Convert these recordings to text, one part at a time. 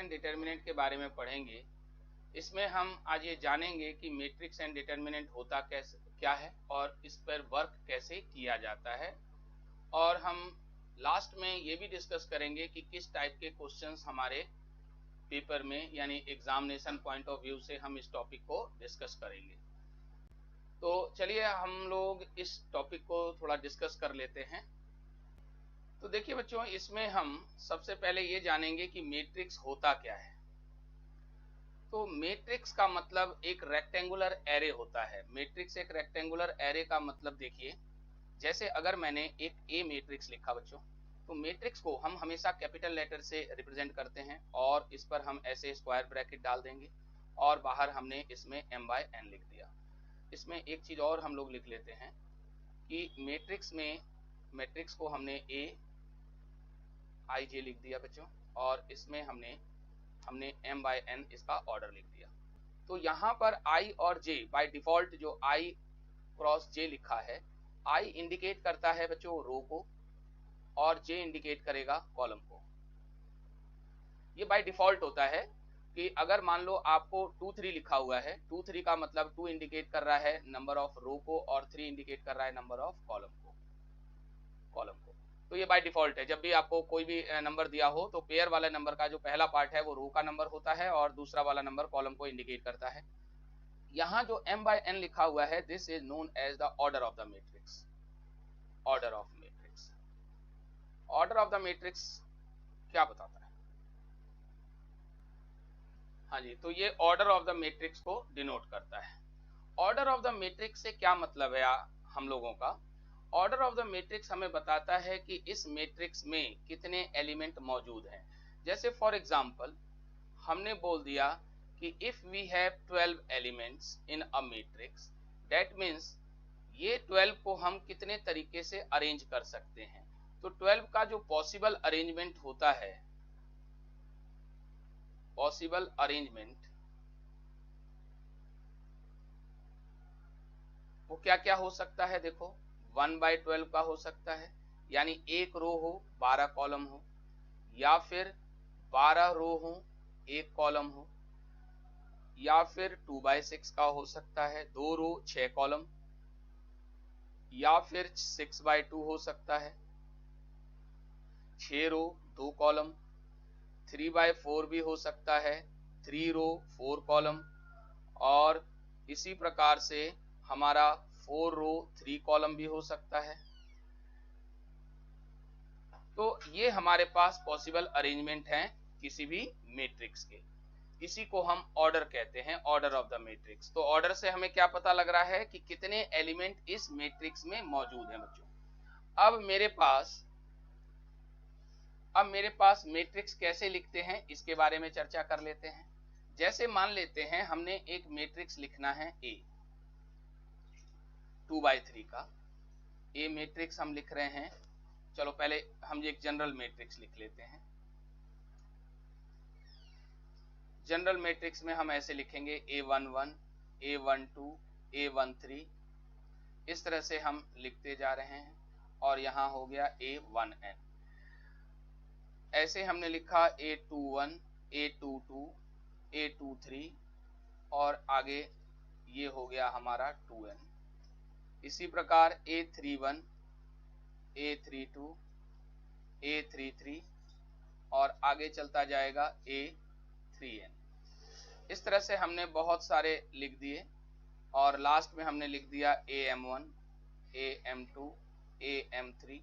And determinant के बारे में पढ़ेंगे। इसमें हम आज ये जानेंगे कि मैट्रिक्स एंड डिटर्मिनेंट होता कैसे क्या है और इस पर वर्क कैसे किया जाता है, और हम लास्ट में ये भी डिस्कस करेंगे कि किस टाइप के क्वेश्चंस हमारे पेपर में यानी एग्जामिनेशन पॉइंट ऑफ व्यू से हम इस टॉपिक को डिस्कस करेंगे। तो चलिए हम लोग इस टॉपिक को थोड़ा डिस्कस कर लेते हैं। तो देखिए बच्चों, इसमें हम सबसे पहले ये जानेंगे कि मैट्रिक्स होता क्या है। तो मैट्रिक्स का मतलब एक रेक्टेंगुलर एरे होता है। मैट्रिक्स एक रेक्टेंगुलर एरे का मतलब देखिए, जैसे अगर मैंने एक ए मैट्रिक्स लिखा बच्चों, तो मैट्रिक्स को हम हमेशा कैपिटल लेटर से रिप्रेजेंट करते हैं और इस पर हम ऐसे स्क्वायर ब्रैकेट डाल देंगे और बाहर हमने इसमें m/n लिख दिया। इसमें एक चीज और हम लोग लिख लेते हैं कि मैट्रिक्स को हमने Aij लिख दिया बच्चों, और इसमें हमने m/n इसका ऑर्डर लिख दिया। तो यहाँ पर i और j बाय डिफॉल्ट जो i क्रॉस j लिखा है, i इंडिकेट करता है बच्चों रो को और j इंडिकेट करेगा कॉलम को। ये बाय डिफॉल्ट होता है कि अगर मान लो आपको 2 3 लिखा हुआ है, 2 3 का मतलब 2 इंडिकेट कर रहा है नंबर ऑफ रो को और 3 इंडिकेट कर रहा है नंबर ऑफ कॉलम को। तो ये बाय डिफॉल्ट है। जब भी आपको कोई भी नंबर दिया हो तो पेयर वाला नंबर का जो पहला पार्ट है वो रो का नंबर होता है और दूसरा वाला नंबर कॉलम को इंडिकेट करता है। यहाँ जो m/n लिखा हुआ है, this is known as the order of the matrix. Order of matrix, order of the matrix क्या बताता है? हाँ जी, तो ये ऑर्डर ऑफ द मैट्रिक्स को डिनोट करता है। ऑर्डर ऑफ द मैट्रिक्स से क्या मतलब है हम लोगों का? ऑर्डर ऑफ द मैट्रिक्स हमें बताता है कि इस मैट्रिक्स में कितने एलिमेंट मौजूद हैं। जैसे फॉर एग्जांपल हमने बोल दिया कि if we have 12 elements in a matrix, that means ये 12 को हम कितने तरीके से अरेंज कर सकते हैं। तो 12 का जो पॉसिबल अरेंजमेंट होता है, पॉसिबल अरेंजमेंट वो क्या क्या हो सकता है? देखो, 1/12 का हो सकता है, यानी एक रो हो 12 कॉलम हो, या फिर 12 रो हो 1 कॉलम हो, या फिर 2/6 का हो सकता है, 2 रो 6 कॉलम, या फिर 6/2 हो सकता है, 6 रो 2 कॉलम, 3/4 भी हो सकता है, 3 रो 4 कॉलम, और इसी प्रकार से हमारा 4 रो 3 कॉलम भी हो सकता है। तो ये हमारे पास पॉसिबल अरेंजमेंट हैं किसी भी मैट्रिक्स के। इसी को हम ऑर्डर कहते हैं, ऑर्डर ऑफ द मैट्रिक्स। तो ऑर्डर से हमें क्या पता लग रहा है कि कितने एलिमेंट इस मैट्रिक्स में मौजूद हैं बच्चों। अब मेरे पास मैट्रिक्स कैसे लिखते हैं इसके बारे में चर्चा कर लेते हैं। जैसे मान लेते हैं हमने एक मैट्रिक्स लिखना है A 2/3 का। A मैट्रिक्स हम लिख रहे हैं। चलो पहले हम एक जनरल मैट्रिक्स लिख लेते हैं। जनरल मैट्रिक्स में हम ऐसे लिखेंगे A11, A12, A13, इस तरह से हम लिखते जा रहे हैं, और यहां हो गया A1n। ऐसे हमने लिखा A21, A22, A23, और आगे ये हो गया हमारा 2n। इसी प्रकार A31, A32, A33, और आगे चलता जाएगा A3n। इस तरह से हमने बहुत सारे लिख दिए, और लास्ट में हमने लिख दिया AM1, AM2, AM3,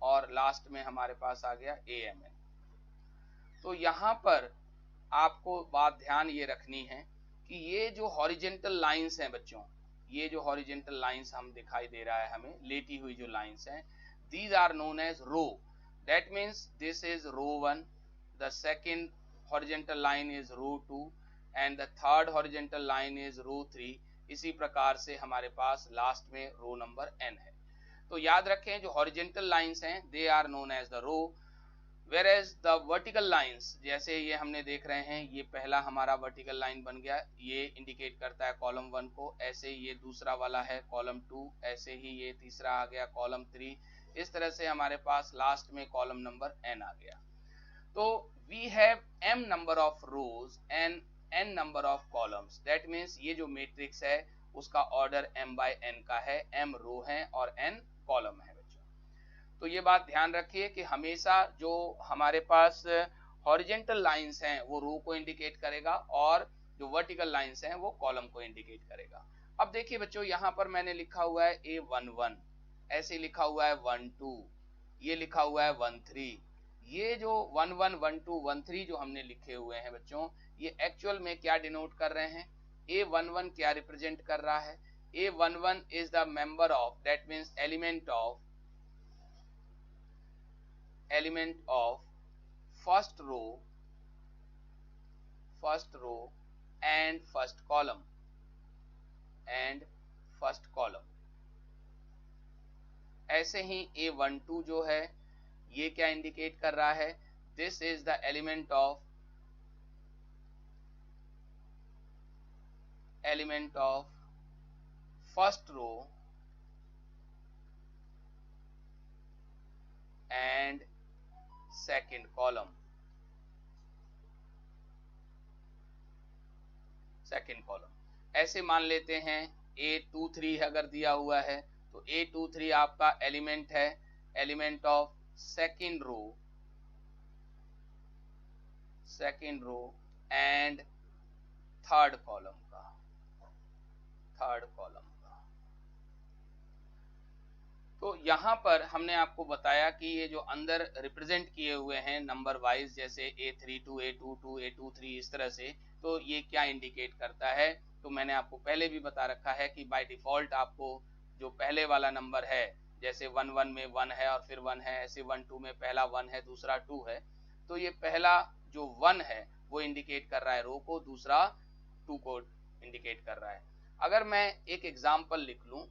और लास्ट में हमारे पास आ गया AMN। तो यहाँ पर आपको बात ध्यान ये रखनी है कि ये जो हॉरिजेंटल लाइंस हैं बच्चों, ये जो हॉरिजेंटल लाइंस हम दिखाई दे रहा है हमें, लेटी हुई जो लाइंस हैं, these are known as row. That means this is row 1, the second horizontal line is row 2, and the third horizontal line is row 3। इसी प्रकार से हमारे पास लास्ट में रो नंबर n है। तो याद रखें, जो हॉरिजेंटल लाइंस हैं they are known as the row, whereas the vertical lines, जैसे ये हमने देख रहे हैं, ये पहला हमारा वर्टिकल लाइन बन गया, ये इंडिकेट करता है कॉलम 1 को। ऐसे ये दूसरा वाला है कॉलम 2, ऐसे ही ये तीसरा आ गया कॉलम 3। इस तरह से हमारे पास लास्ट में कॉलम नंबर n आ गया। तो we have m number of rows and n number of columns, that means ये जो मैट्रिक्स है उसका ऑर्डर m बाय n का है, m रो है और n कॉलम है बच्चों। तो ये बात ध्यान रखिए कि हमेशा जो हमारे पास हॉरिजेंटल लाइंस हैं वो रो को इंडिकेट करेगा और जो वर्टिकल लाइंस हैं वो कॉलम को इंडिकेट करेगा। अब देखिए बच्चों, यहाँ पर मैंने लिखा हुआ है A11, ऐसे लिखा हुआ है 12, ये लिखा हुआ है 13। ये जो 11, 12, 13 जो हमने लिखे हुए हैं बच्चों, ये एक्चुअल में क्या डिनोट कर रहे हैं? A11 क्या रिप्रेजेंट कर रहा है? A11 is the member of, that means element of first row and first column ऐसे ही A12 जो है ये क्या इंडिकेट कर रहा है? This is the element of first row and second column. ऐसे मान लेते हैं A23 अगर दिया हुआ है तो A23 आपका एलिमेंट है, element of second row and third column का। तो यहाँ पर हमने आपको बताया कि ये जो अंदर रिप्रेजेंट किए हुए हैं नंबर वाइज, जैसे A32, A22, A23 इस तरह से, तो ये क्या इंडिकेट करता है? तो मैंने आपको पहले भी बता रखा है कि बाय डिफॉल्ट आपको जो पहले वाला नंबर है, जैसे 11 में 1 है और फिर 1 है, ऐसे 12 में पहला 1 है दूसरा 2 है, तो ये पहला जो 1 है वो इंडिकेट कर रहा है रो को, दूसरा 2 को इंडिकेट कर रहा है। अगर मैं एक एग्जाम्पल लिख लूं,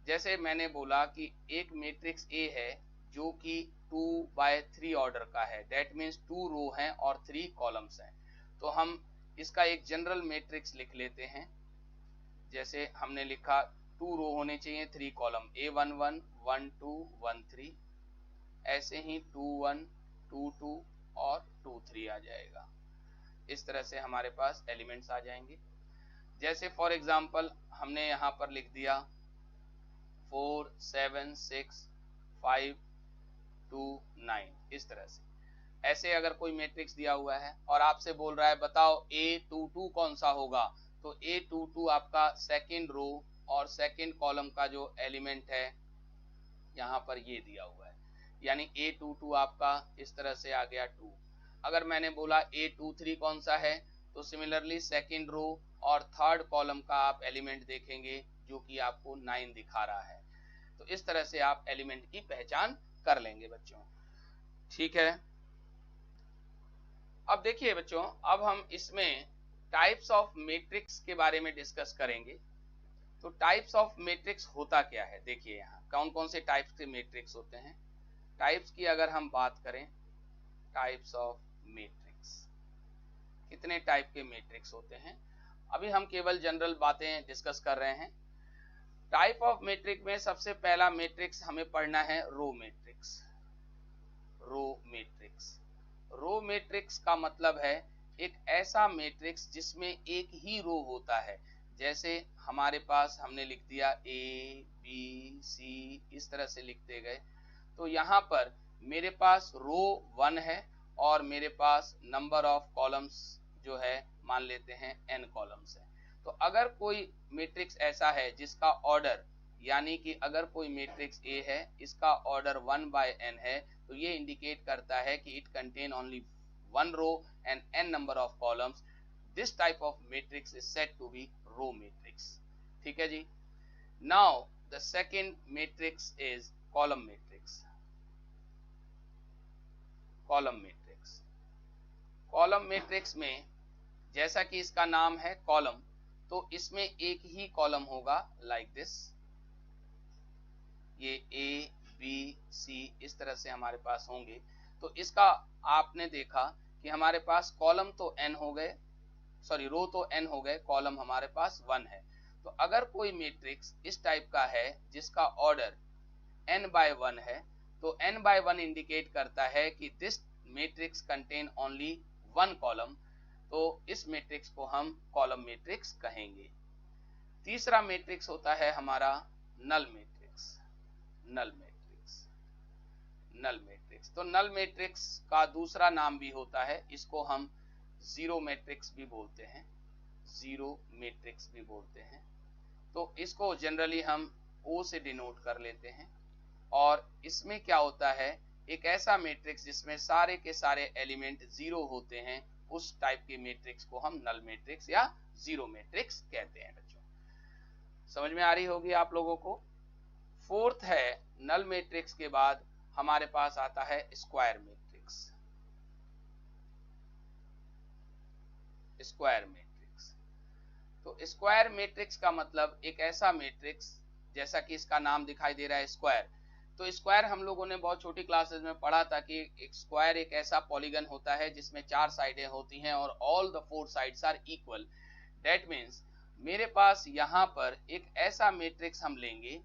जैसे मैंने बोला कि एक मैट्रिक्स A है जो कि 2/3 ऑर्डर का है, दैट मीन्स 2 रो हैं और 3 कॉलम्स हैं। तो हम इसका एक जनरल मैट्रिक्स लिख लेते हैं, जैसे हमने लिखा 2 रो होने चाहिए 3 कॉलम, A11, 12, 13, ऐसे ही 21, 22 और 23 आ जाएगा। इस तरह से हमारे पास एलिमेंट्स आ जाएंगे। जैसे फॉर एग्जाम्पल हमने यहाँ पर लिख दिया 4, 7, 6, 5, 2, 9, इस तरह से। ऐसे अगर कोई मैट्रिक्स दिया हुआ है और आपसे बोल रहा है बताओ A22 कौन सा होगा, तो A22 आपका सेकेंड रो और सेकेंड कॉलम का जो एलिमेंट है यहाँ पर ये दिया हुआ है, यानी A22 आपका इस तरह से आ गया 2। अगर मैंने बोला A23 कौन सा है, तो सिमिलरली सेकेंड रो और थर्ड कॉलम का आप एलिमेंट देखेंगे जो कि आपको 9 दिखा रहा है। तो इस तरह से आप एलिमेंट की पहचान कर लेंगे बच्चों, ठीक है। अब देखिए बच्चों, अब हम इसमें टाइप्स ऑफ मैट्रिक्स के बारे में डिस्कस करेंगे। तो टाइप्स ऑफ मैट्रिक्स होता क्या है, देखिए यहाँ कौन कौन से टाइप्स के मैट्रिक्स होते हैं। टाइप्स की अगर हम बात करें, टाइप्स ऑफ मैट्रिक्स, कितने टाइप के मैट्रिक्स होते हैं, अभी हम केवल जनरल बातें डिस्कस कर रहे हैं। टाइप ऑफ मैट्रिक्स में सबसे पहला मैट्रिक्स हमें पढ़ना है रो मैट्रिक्स। रो मैट्रिक्स का मतलब है एक ऐसा मैट्रिक्स जिसमें एक ही रो होता है। जैसे हमारे पास हमने लिख दिया A, B, C, इस तरह से लिखते गए, तो यहाँ पर मेरे पास रो 1 है और मेरे पास नंबर ऑफ कॉलम्स जो है मान लेते हैं n कॉलम्स है। तो अगर कोई मैट्रिक्स ऐसा है जिसका ऑर्डर, यानी कि अगर कोई मैट्रिक्स A है, इसका ऑर्डर 1/n है, तो ये इंडिकेट करता है कि it contain only 1 row and n number of columns. This type of matrix is said to be row matrix, ठीक है जी। Now the second matrix is column matrix. Column matrix में जैसा कि इसका नाम है कॉलम, तो इसमें एक ही कॉलम होगा लाइक दिस, ये A, B, C इस तरह से हमारे पास होंगे। तो इसका आपने देखा कि हमारे पास कॉलम तो n हो गए, सॉरी रो तो n हो गए, कॉलम हमारे पास 1 है। तो अगर कोई मैट्रिक्स इस टाइप का है जिसका ऑर्डर n/1 है, तो n/1 इंडिकेट करता है कि this matrix contain only one column, तो इस मैट्रिक्स को हम कॉलम मैट्रिक्स कहेंगे। तीसरा मैट्रिक्स होता है हमारा null matrix. Null matrix, null matrix, तो नल मैट्रिक्स का दूसरा नाम भी होता है, इसको हम जीरो मैट्रिक्स भी बोलते हैं, जीरो मैट्रिक्स भी बोलते हैं। तो इसको जनरली हम O से डिनोट कर लेते हैं। और इसमें क्या होता है, एक ऐसा मैट्रिक्स जिसमें सारे के सारे एलिमेंट जीरो होते हैं, उस टाइप के मैट्रिक्स को हम नल मैट्रिक्स या जीरो मैट्रिक्स कहते हैं। बच्चों समझ में आ रही होगी आप लोगों को। फोर्थ है, नल मैट्रिक्स के बाद हमारे पास आता है स्क्वायर मैट्रिक्स। स्क्वायर मैट्रिक्स, तो स्क्वायर मैट्रिक्स का मतलब एक ऐसा मैट्रिक्स, जैसा कि इसका नाम दिखाई दे रहा है स्क्वायर, तो स्क्वायर हम लोगों ने बहुत छोटी क्लासेस में पढ़ा था कि एक स्क्वायर एक ऐसा पॉलीगन होता है जिसमें 4 साइडें होती हैं और all the 4 sides are equal. That means मेरे पास यहाँ पर एक ऐसा मैट्रिक्स हम लेंगे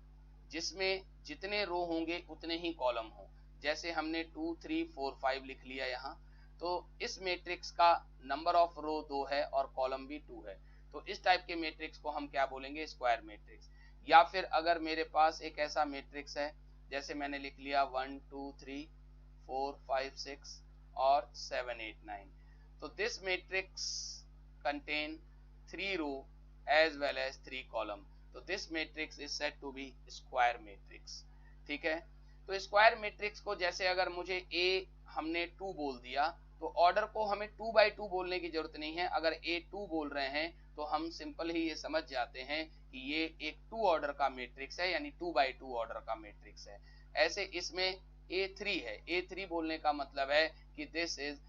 जिसमें जितने रो होंगे उतने ही कॉलम हो। जैसे हमने 2 3 4 5 लिख लिया यहाँ, तो इस मैट्रिक्स का नंबर ऑफ रो 2 है और कॉलम भी 2 है, तो इस टाइप के मैट्रिक्स को हम क्या बोलेंगे, स्क्वायर मैट्रिक्स। या फिर अगर मेरे पास एक ऐसा मैट्रिक्स है, जैसे मैंने लिख लिया 1 2 3 4 5 6 और 7 8 9, तो this matrix contain 3 row as well as 3 column, तो this matrix is said to be square matrix. ठीक है, तो स्क्वायर मैट्रिक्स को जैसे अगर मुझे A हमने 2 बोल दिया, तो ऑर्डर को हमें 2 by 2 बोलने की जरूरत नहीं है। अगर A 2 बोल रहे हैं तो हम सिंपल ही ये समझ जाते हैं कि ये एक 2 ऑर्डर का मैट्रिक्स है, यानी 2 by 2 ऑर्डर का मैट्रिक्स है। ऐसे इसमें A3 है, A3 बोलने का मतलब है कि दिस इज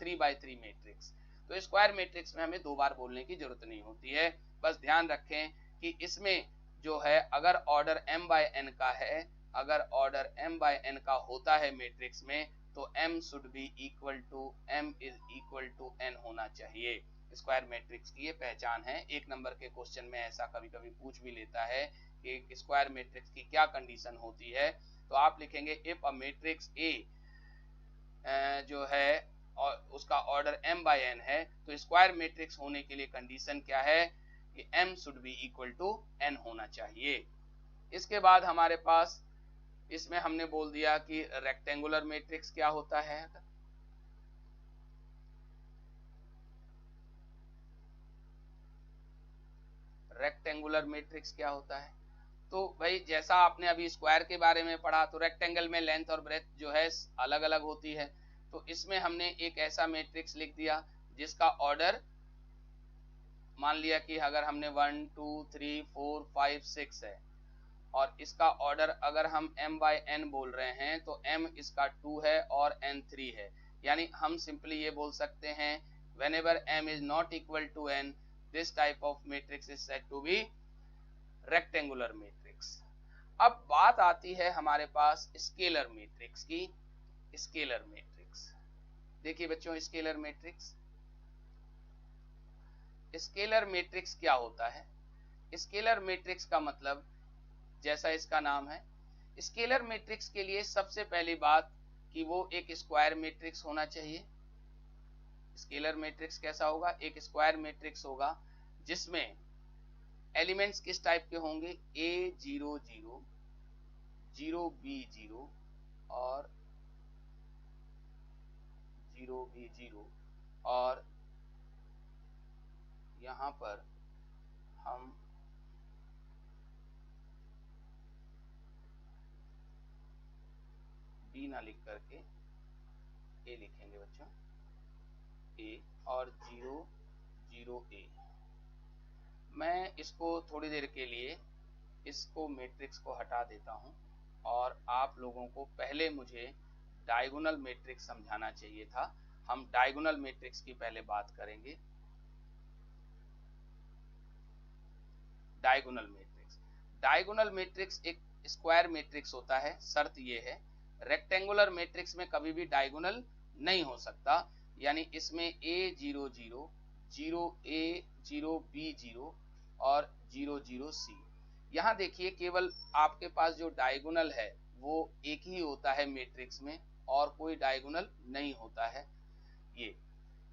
3 by 3 मैट्रिक्स। तो स्क्वायर मैट्रिक्स में हमें 2 बार बोलने की जरूरत नहीं होती है। बस ध्यान रखें कि इसमें जो है, अगर ऑर्डर m by n का है, अगर ऑर्डर m by n का होता है मैट्रिक्स में, तो m should be equal to m is equal to n होना चाहिए। स्क्वायर मैट्रिक्स की ये पहचान है। एक नंबर के क्वेश्चन में ऐसा कभी कभी पूछ भी लेता है कि स्क्वायर मैट्रिक्स की क्या कंडीशन होती है, तो आप लिखेंगे इफ अ मैट्रिक्स A जो है और उसका ऑर्डर m by n है, तो स्क्वायर मैट्रिक्स होने के लिए कंडीशन क्या है कि m should be equal to n होना चाहिए। इसके बाद हमारे पास इसमें हमने बोल दिया कि रेक्टेंगुलर मैट्रिक्स क्या होता है। रेक्टेंगुलर मैट्रिक्स क्या होता है, तो भाई जैसा आपने अभी स्क्वायर के बारे में पढ़ा, तो रेक्टेंगल में लेंथ और ब्रेथ जो है अलग अलग होती है। तो इसमें हमने एक ऐसा मैट्रिक्स लिख दिया जिसका ऑर्डर, मान लिया कि अगर हमने 1 2 3 4 5 6 है और इसका ऑर्डर अगर हम m by n बोल रहे हैं, तो m इसका 2 है और n 3 है। यानी हम सिंपली ये बोल सकते हैं whenever m is not equal to n, this type of matrix is said to be rectangular matrix। अब बात आती है हमारे पास स्केलर मैट्रिक्स की। स्केलर मैट्रिक्स देखिए बच्चों, स्केलर मैट्रिक्स, स्केलर मैट्रिक्स क्या होता है। स्केलर मैट्रिक्स का मतलब जैसा इसका नाम है, स्केलर मैट्रिक्स के लिए सबसे पहली बात कि वो एक स्क्वायर मैट्रिक्स होना चाहिए। स्केलर मैट्रिक्स कैसा होगा, एक स्क्वायर मैट्रिक्स होगा जिसमें एलिमेंट्स किस टाइप के होंगे, A0 0 0B0 और 0B0, और यहाँ पर हम B ना लिख करके A लिखेंगे बच्चों, A और 0 0 A। मैं इसको थोड़ी देर के लिए इसको मैट्रिक्स को हटा देता हूं और आप लोगों को पहले मुझे डायगोनल मैट्रिक्स समझाना चाहिए था। हम डायगोनल मैट्रिक्स की पहले बात करेंगे। डायगोनल मैट्रिक्स, डायगोनल मैट्रिक्स एक स्क्वायर मैट्रिक्स होता है। शर्त ये है, रेक्टेंगुलर मैट्रिक्स में कभी भी डायगोनल नहीं हो सकता। यानी इसमें A0 0 0A 0B 0 और 0 0 C। यहाँ देखिए केवल आपके पास जो डायगोनल है वो एक ही होता है मैट्रिक्स में, और कोई डायगोनल नहीं होता है। ये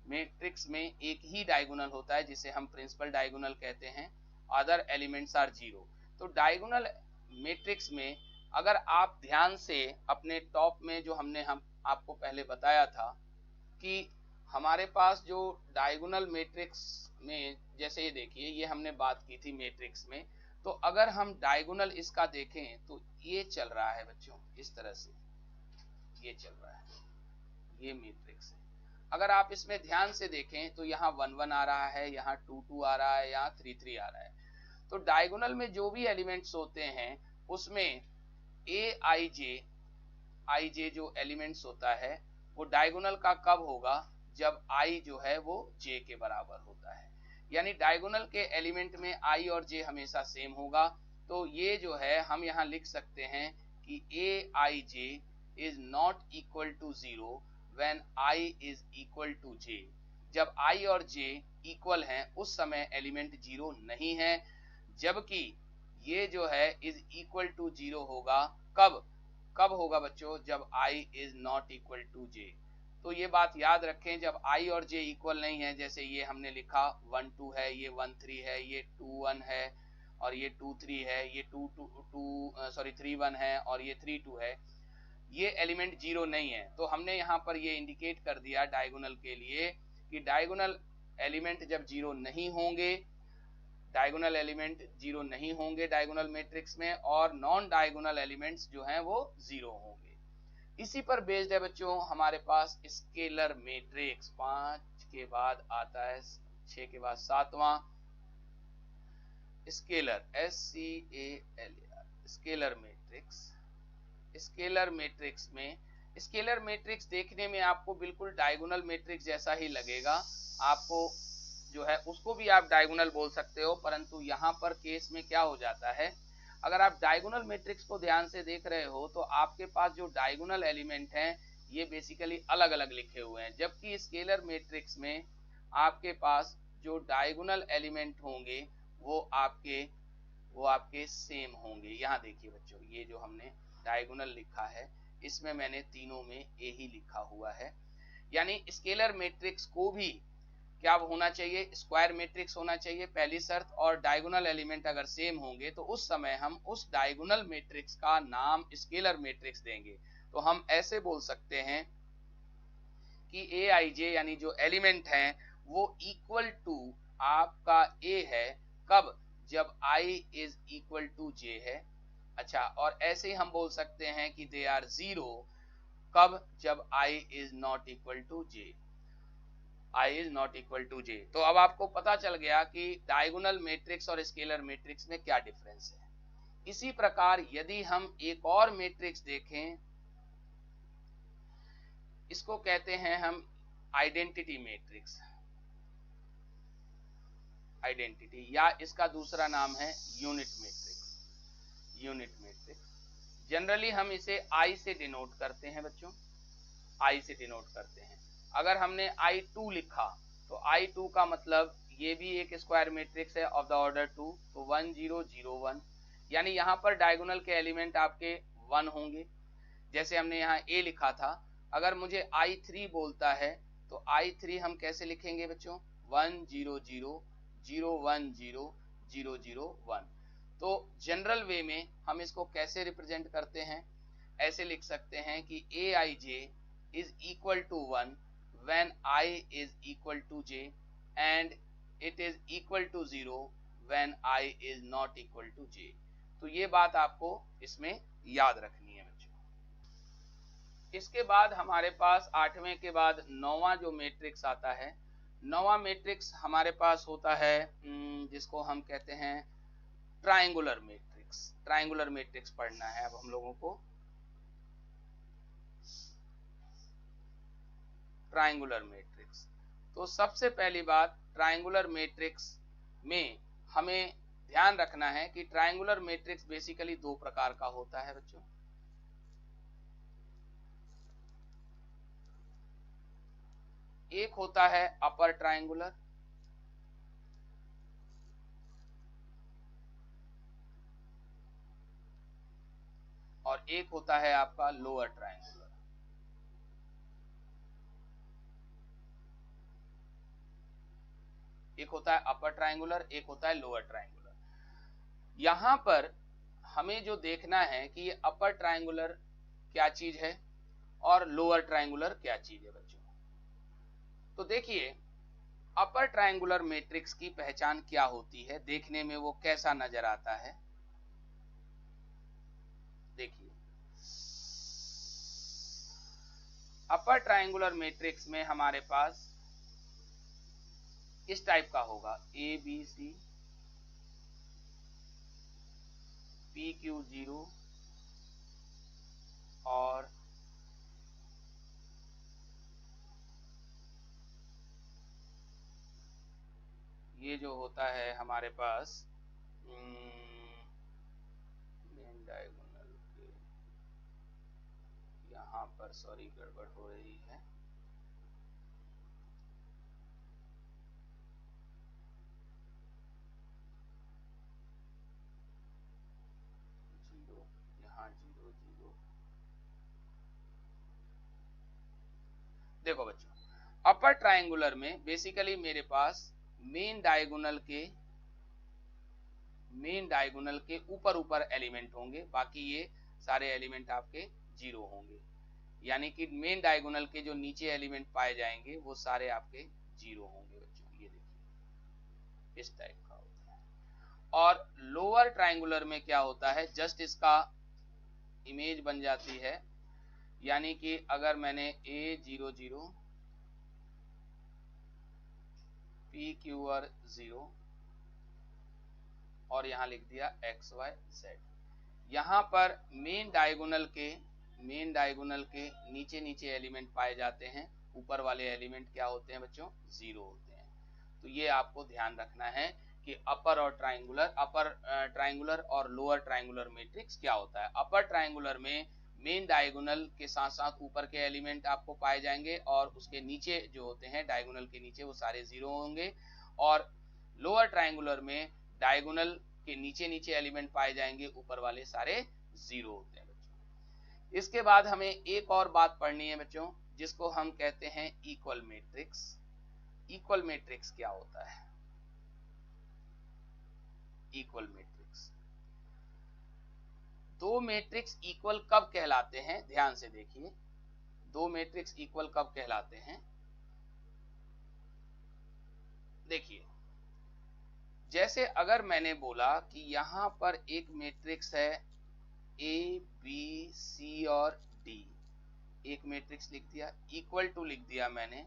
मैट्रिक्स में एक ही डायगोनल होता है जिसे हम प्रिंसिपल डायगोनल कहते हैं, अदर एलिमेंट्स आर जीरो। तो डायगोनल मैट्रिक्स में अगर आप ध्यान से अपने टॉप में जो हमने हम आपको पहले बताया था कि हमारे पास जो डायगोनल मैट्रिक्स में, जैसे ये देखिए ये हमने बात की थी मैट्रिक्स में, तो अगर हम डायगोनल इसका देखें तो ये चल रहा है बच्चों, इस तरह से ये चल रहा है, ये मैट्रिक्स है। अगर आप इसमें ध्यान से देखें तो यहाँ 1 1 आ रहा है, यहाँ 2 2 आ रहा है, यहाँ 3 3 आ रहा है। तो डायगोनल में जो भी एलिमेंट्स होते हैं उसमें आई जे जो एलिमेंट्स होता है वो डायगोनल का कब होगा, जब आई जो है वो जे के बराबर होता है। यानी डायगोनल के एलिमेंट में आई और जे हमेशा सेम होगा। तो ये जो है हम यहाँ लिख सकते हैं कि A I J is not equal to zero when I is equal to J. जब आई और जे इक्वल हैं उस समय एलिमेंट जीरो नहीं है, जबकि ये जो है इज इक्वल टू जीरो होगा कब होगा बच्चों, जब i is not equal to j। तो ये बात याद रखें, जब i और j इक्वल नहीं है, जैसे ये हमने लिखा 1 2 है, ये 1 3 है, ये 2 1 है और ये 2 3 है, ये 3 1 है और ये 3 2 है, ये एलिमेंट जीरो नहीं है। तो हमने यहाँ पर ये इंडिकेट कर दिया डायगोनल के लिए कि डायगोनल एलिमेंट जब जीरो नहीं होंगे, डायगोनल एलिमेंट जीरो नहीं होंगे डायगोनल मैट्रिक्स में, और नॉन डायगोनल एलिमेंट्स जो हैं वो जीरो होंगे। इसी पर बेस्ड है बच्चों हमारे पास स्केलर मैट्रिक्स। 5 के बाद आता है 6 के बाद 7वां scalar, SCALAR, scalar matrix. Scalar matrix में, स्केलर मैट्रिक्स देखने में आपको बिल्कुल डायगोनल मैट्रिक्स जैसा ही लगेगा, आपको जो है उसको भी आप डायगोनल बोल सकते हो, परंतु यहाँ पर केस में क्या हो जाता है, अगर आप डायगोनल मैट्रिक्स को ध्यान से देख रहे हो तो आपके पास जो डायगोनल एलिमेंट हैं ये बेसिकली अलग अलग लिखे हुए हैं, जबकि स्केलर मैट्रिक्स में आपके पास जो डायगोनल एलिमेंट होंगे वो आपके सेम होंगे। यहाँ देखिए बच्चों, ये जो हमने डायगोनल लिखा है इसमें मैंने तीनों में ए ही लिखा हुआ है। यानी स्केलर मैट्रिक्स को भी क्या होना चाहिए, स्क्वायर मैट्रिक्स होना चाहिए पहली शर्त, और डायगोनल एलिमेंट अगर सेम होंगे तो उस समय हम उस डायगोनल मैट्रिक्स का नाम स्केलर मैट्रिक्स देंगे। तो हम ऐसे बोल सकते हैं कि ए आई जे यानी जो एलिमेंट हैं वो इक्वल टू आपका ए है, कब, जब आई इज इक्वल टू जे है। अच्छा, और ऐसे ही हम बोल सकते हैं कि दे आर जीरो, कब, जब I is not equal to J, I is not equal to J. तो अब आपको पता चल गया कि डायगोनल मैट्रिक्स और स्केलर मैट्रिक्स में क्या डिफरेंस है। इसी प्रकार यदि हम एक और मैट्रिक्स देखें, इसको कहते हैं हम आइडेंटिटी मैट्रिक्स, आइडेंटिटी, या इसका दूसरा नाम है unit matrix. Unit matrix generally हम इसे आई से डिनोट करते हैं बच्चों, आई से डिनोट करते हैं। अगर हमने I2 लिखा तो I2 का मतलब ये भी एक स्क्वायर मैट्रिक्स है ऑफ द ऑर्डर 2, तो 1 0 0 1, यानी यहाँ पर डायगोनल के एलिमेंट आपके 1 होंगे। जैसे हमने यहाँ A लिखा था, अगर मुझे I3 बोलता है तो I3 हम कैसे लिखेंगे बच्चों, 1 0 0 0 1 0 0 0 1। तो जनरल वे में हम इसको कैसे रिप्रेजेंट करते हैं, ऐसे लिख सकते हैं कि aij is equal to 1 when I is equal to j and it is equal to 0 when I is not equal to j। तो ये बात आपको इसमें याद रखनी है बच्चों। इसके बाद हमारे पास 8वें के बाद 9वां जो मैट्रिक्स आता है, 9वां मैट्रिक्स हमारे पास होता है जिसको हम कहते हैं ट्रायंगुलर मैट्रिक्स। ट्रायंगुलर मैट्रिक्स पढ़ना है अब हम लोगों को। ट्रायंगुलर मैट्रिक्स, तो सबसे पहली बात ट्रायंगुलर मैट्रिक्स में हमें ध्यान रखना है कि ट्रायंगुलर मैट्रिक्स बेसिकली दो प्रकार का होता है बच्चों। एक होता है अपर ट्रायंगुलर और एक होता है आपका लोअर ट्रायंगुलर। एक होता है अपर ट्रायंगुलर, एक होता है लोअर ट्रायंगुलर। यहां पर हमें जो देखना है कि ये अपर ट्रायंगुलर क्या चीज है और लोअर ट्रायंगुलर क्या चीज है बच्चों। तो देखिए अपर ट्रायंगुलर मैट्रिक्स की पहचान क्या होती है, देखने में वो कैसा नजर आता है। देखिए अपर ट्रायंगुलर मैट्रिक्स में हमारे पास इस टाइप का होगा, a b c p q 0 और ये जो होता है हमारे पास मेन डायगोनल के यहाँ पर सॉरी गड़बड़ हो रही है, जीरो यहाँ 0 0। देखो बच्चों अपर ट्रायंगुलर में बेसिकली मेरे पास मेन डायगोनल के ऊपर ऊपर एलिमेंट होंगे, बाकी ये सारे एलिमेंट आपके 0 होंगे। यानी कि मेन डायगोनल के जो नीचे एलिमेंट पाए जाएंगे वो सारे आपके 0 होंगे बच्चों। ये देखिए इस टाइप का होता है। और लोअर ट्रायंगुलर में क्या होता है, जस्ट इसका इमेज बन जाती है। यानी कि अगर मैंने A0 0 PQR 0 और यहां लिख दिया XYZ, यहां पर मेन डायगोनल के नीचे नीचे एलिमेंट पाए जाते हैं, ऊपर वाले एलिमेंट क्या होते हैं बच्चों, 0 होते हैं। तो ये आपको ध्यान रखना है कि अपर ट्रायंगुलर और लोअर ट्रायंगुलर मैट्रिक्स क्या होता है। अपर ट्रायंगुलर में मेन डायगोनल के साथ साथ ऊपर के एलिमेंट आपको पाए जाएंगे और उसके नीचे जो होते हैं डायगोनल के नीचे वो सारे 0 होंगे। और लोअर ट्रायंगुलर में डायगोनल के नीचे नीचे एलिमेंट पाए जाएंगे, ऊपर वाले सारे 0 होते हैं बच्चों। इसके बाद हमें एक और बात पढ़नी है बच्चों, जिसको हम कहते हैं इक्वल मैट्रिक्स। इक्वल मैट्रिक्स क्या होता है? इक्वल मैट्रिक्स, दो मैट्रिक्स इक्वल कब कहलाते हैं, ध्यान से देखिए। दो मैट्रिक्स इक्वल कब कहलाते हैं? देखिए जैसे अगर मैंने बोला कि यहां पर एक मैट्रिक्स है ए बी सी और डी, एक मैट्रिक्स लिख दिया, इक्वल टू लिख दिया मैंने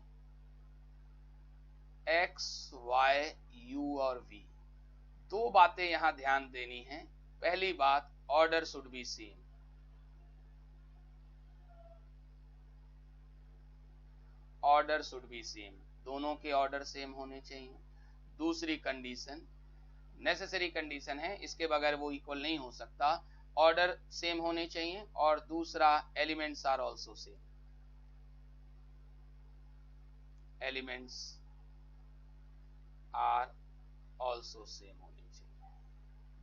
एक्स वाई यू और वी। दो बातें यहां ध्यान देनी है। पहली बात, order should be same. Order should be same, दोनों के ऑर्डर सेम होने चाहिए। दूसरी कंडीशन, नेसेसरी कंडीशन है, इसके बगैर वो इक्वल नहीं हो सकता, ऑर्डर सेम होने चाहिए। और दूसरा, elements are also same, elements are also same होनी चाहिए।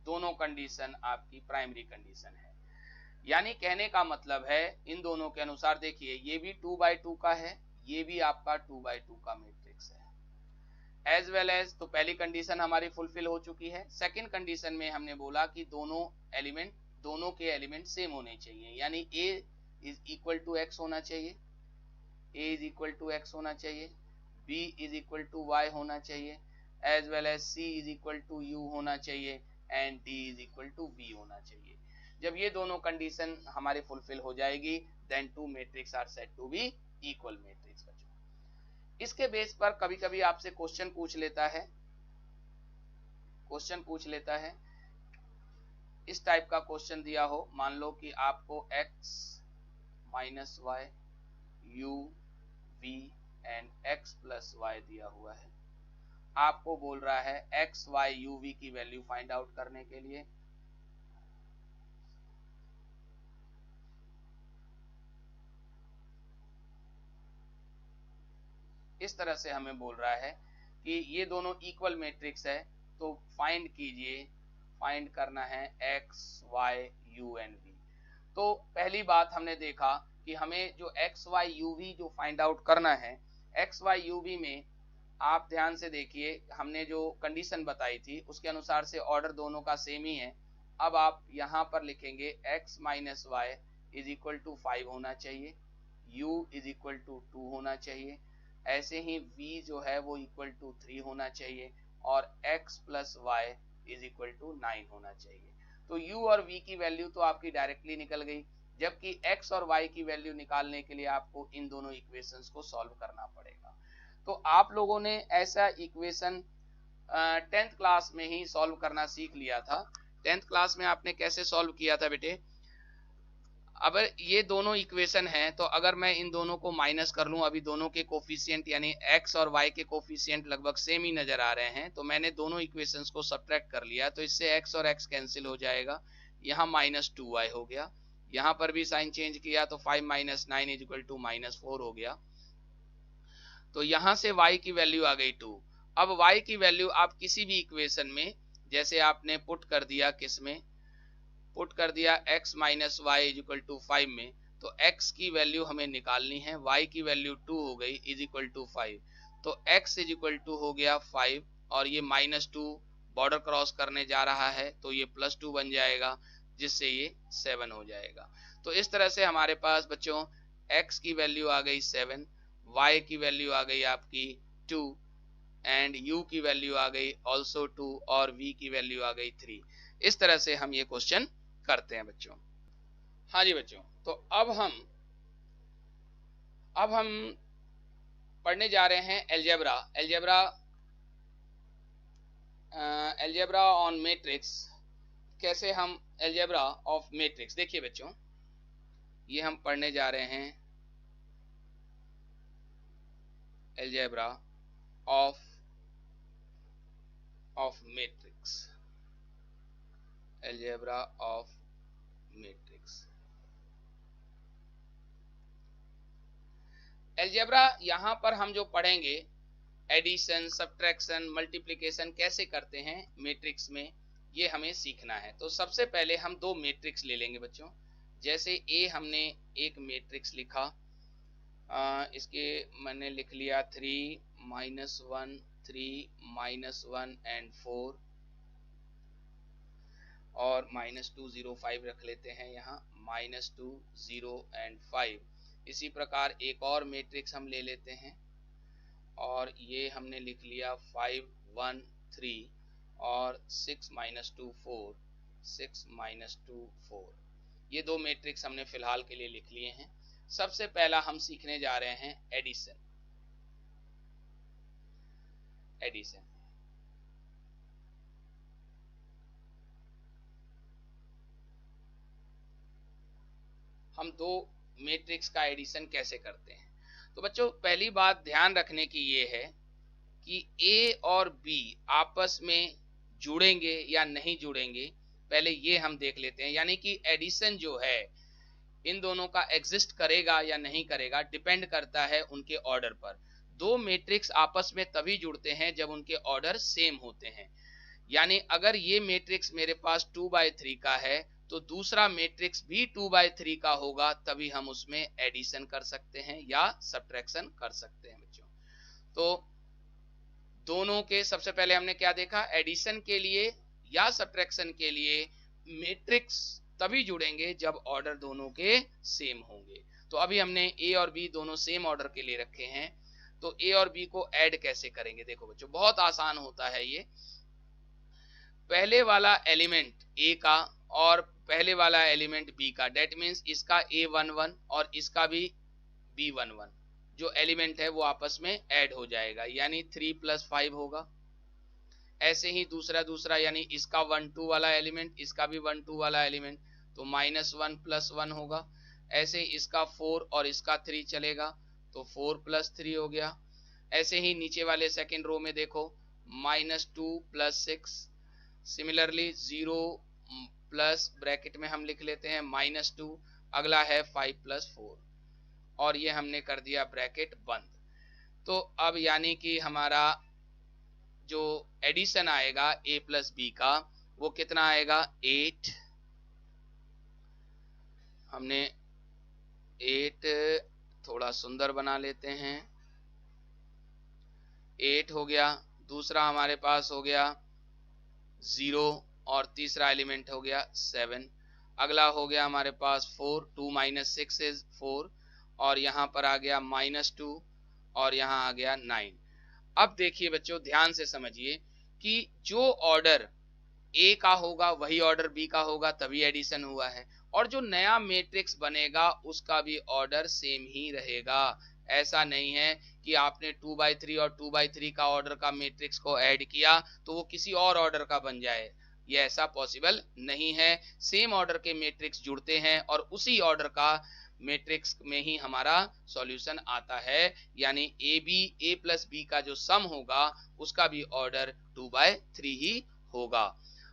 दोनों कंडीशन आपकी प्राइमरी कंडीशन है। यानी कहने का मतलब है इन दोनों के अनुसार, देखिए ये भी 2x2 का है, ये भी आपका 2x2 का मैट्रिक्स है एज वेल एज। तो पहली कंडीशन हमारी फुलफिल हो चुकी है। सेकंड कंडीशन में हमने बोला कि दोनों के एलिमेंट सेम होने चाहिए, यानी a is equal to x होना चाहिए, a is equal to x होना चाहिए, b is equal to y होना चाहिए, as well as c is equal to u होना चाहिए and d is equal to v होना चाहिए। जब ये दोनों कंडीशन हमारे फुलफिल हो जाएगी, then two matrix are said to be equal matrix बच्चों। इसके बेस पर कभी कभी आपसे क्वेश्चन पूछ लेता है, इस टाइप का क्वेश्चन दिया हो, मान लो कि आपको x minus y u v and x plus y दिया हुआ है। आपको बोल रहा है x y u v की वैल्यू फाइंड आउट करने के लिए। इस तरह से हमें बोल रहा है कि ये दोनों इक्वल मैट्रिक्स है, तो फाइंड कीजिए, फाइंड करना है x y u and v। तो पहली बात हमने देखा कि हमें जो x y u v जो फाइंड आउट करना है, x y u v में आप ध्यान से देखिए, हमने जो कंडीशन बताई थी उसके अनुसार से ऑर्डर दोनों का सेम ही है। अब आप यहाँ पर लिखेंगे x minus y is equal to 5 होना चाहिए, u इज इक्वल टू 2 होना चाहिए, ऐसे ही v जो है वो इक्वल टू 3 होना चाहिए, और x plus y is equal to 9 होना चाहिए। तो u और v की वैल्यू तो आपकी डायरेक्टली निकल गई, जबकि x और y की वैल्यू निकालने के लिए आपको इन दोनों इक्वेशंस को सॉल्व करना पड़ेगा। तो आप लोगों ने ऐसा इक्वेशन 10th क्लास में ही सॉल्व करना सीख लिया था। 10th क्लास में आपने कैसे सॉल्व किया था बेटे? अब ये दोनों इक्वेशन हैं, तो अगर मैं इन दोनों को माइनस कर लूं, अभी दोनों के कोफिशिएंट यानी x और y के कोफिशिएंट लगभग सेम ही नजर आ रहे हैं, तो मैंने दोनों इक्वेशंस को सब्ट्रैक्ट कर लिया, तो इससे x और x कैंसिल हो जाएगा, यहाँ माइनस 2y हो गया, यहाँ पर भी साइन चेंज किया तो 5 minus 9 is equal to minus 4 हो गया। तो यहां से y की वैल्यू आ गई 2। अब y की वैल्यू आप किसी भी इक्वेशन में, जैसे आपने पुट कर दिया, किस में पुट कर दिया, x minus y is equal to 5 में, तो x की वैल्यू हमें निकालनी है, y की वैल्यू 2 हो गई इज इक्वल टू 5, तो x इज इक्वल टू हो गया 5, और ये माइनस 2 बॉर्डर क्रॉस करने जा रहा है तो ये प्लस 2 बन जाएगा, जिससे ये 7 हो जाएगा। तो इस तरह से हमारे पास बच्चों x की वैल्यू आ गई 7, y की वैल्यू आ गई आपकी 2, एंड u की वैल्यू आ गई ऑल्सो 2, और v की वैल्यू आ गई 3। इस तरह से हम ये क्वेश्चन करते हैं बच्चों। हाँ जी बच्चों, तो अब हम पढ़ने जा रहे हैं एलजेब्रा ऑन मैट्रिक्स। कैसे हम एलजेब्रा ऑफ मैट्रिक्स, देखिए बच्चों ये हम पढ़ने जा रहे हैं algebra of matrix, algebra of matrix. Algebra यहाँ पर हम जो पढ़ेंगे, एडिशन, सब्ट्रैक्शन, मल्टीप्लिकेशन कैसे करते हैं मैट्रिक्स में, ये हमें सीखना है। तो सबसे पहले हम दो मैट्रिक्स ले लेंगे बच्चों। जैसे ए हमने एक मैट्रिक्स लिखा, इसके मैंने लिख लिया 3 माइनस 1 3 माइनस 1 एंड 4, और माइनस 2 0 5 रख लेते हैं यहाँ, माइनस 2 0 एंड 5। इसी प्रकार एक और मैट्रिक्स हम ले लेते हैं, और ये हमने लिख लिया 5 1 3 और 6 माइनस 2 4, 6 माइनस 2 4। ये दो मैट्रिक्स हमने फिलहाल के लिए लिख लिए हैं। सबसे पहला हम सीखने जा रहे हैं एडिशन। हम दो मैट्रिक्स का एडिशन कैसे करते हैं। तो बच्चों पहली बात ध्यान रखने की ये है कि A और B आपस में जुड़ेंगे या नहीं जुड़ेंगे, पहले ये हम देख लेते हैं। यानी कि एडिशन जो है इन दोनों का एग्जिस्ट करेगा या नहीं करेगा, डिपेंड करता है उनके ऑर्डर पर। दो मैट्रिक्स आपस में तभी जुड़ते हैं जब उनके ऑर्डर सेम होते हैं। यानी अगर ये मैट्रिक्स मेरे पास 2/3 का है तो दूसरा मैट्रिक्स भी 2/3 का होगा, तभी हम उसमें एडिशन कर सकते हैं या सब्ट्रैक्शन कर सकते हैं बच्चों। तो दोनों के सबसे पहले हमने क्या देखा, एडिशन के लिए या सब्ट्रैक्शन के लिए मैट्रिक्स तभी जुड़ेंगे जब ऑर्डर दोनों के सेम होंगे। तो अभी हमने ए और बी दोनों सेम ऑर्डर के लिए रखे हैं, तो ए और बी को ऐड कैसे करेंगे। देखो बच्चों बहुत आसान होता है ये। पहले वाला एलिमेंट ए का और पहले वाला एलिमेंट बी का, डेट मीन्स इसका A11 और इसका भी B11 जो एलिमेंट है वो आपस में ऐड हो जाएगा, यानी 3 + 5 होगा। ऐसे ही दूसरा यानी इसका 1 2 वाला एलिमेंट, इसका भी 1 2 वाला एलिमेंट, तो -1 + 1 होगा। ऐसे ही इसका 4 और इसका 3 चलेगा, तो 4 + 3 हो गया। ऐसे ही नीचे वाले सेकंड रो में देखो, -2 + 6, सिमिलरली 0 प्लस ब्रैकेट में हम लिख लेते हैं -2, अगला है 5 + 4, और ये हमने कर दिया ब्रैकेट बंद। तो अब यानी कि हमारा जो एडिशन आएगा a + b का वो कितना आएगा, 8। हमने 8 थोड़ा सुंदर बना लेते हैं, 8 हो गया, दूसरा हमारे पास हो गया 0 और तीसरा एलिमेंट हो गया 7। अगला हो गया हमारे पास 4, 2 माइनस 6 इज 4 और यहाँ पर आ गया -2 और यहाँ आ गया 9। अब देखिए बच्चों ध्यान से समझिए कि जो ऑर्डर ए का होगा वही ऑर्डर बी का होगा, तभी एडिशन हुआ है, और जो नया मैट्रिक्स बनेगा उसका भी ऑर्डर सेम ही रहेगा। ऐसा नहीं है कि आपने 2/3 और 2/3 का ऑर्डर का मैट्रिक्स को ऐड किया तो वो किसी और ऑर्डर का बन जाए, ये ऐसा पॉसिबल नहीं है। सेम ऑर्डर के मैट्रिक्स जुड़ते हैं और उसी ऑर्डर का मैट्रिक्स में ही हमारा सॉल्यूशन आता है, यानी ए प्लस बी का जो सम होगा उसका भी ऑर्डर 2/3 ही होगा।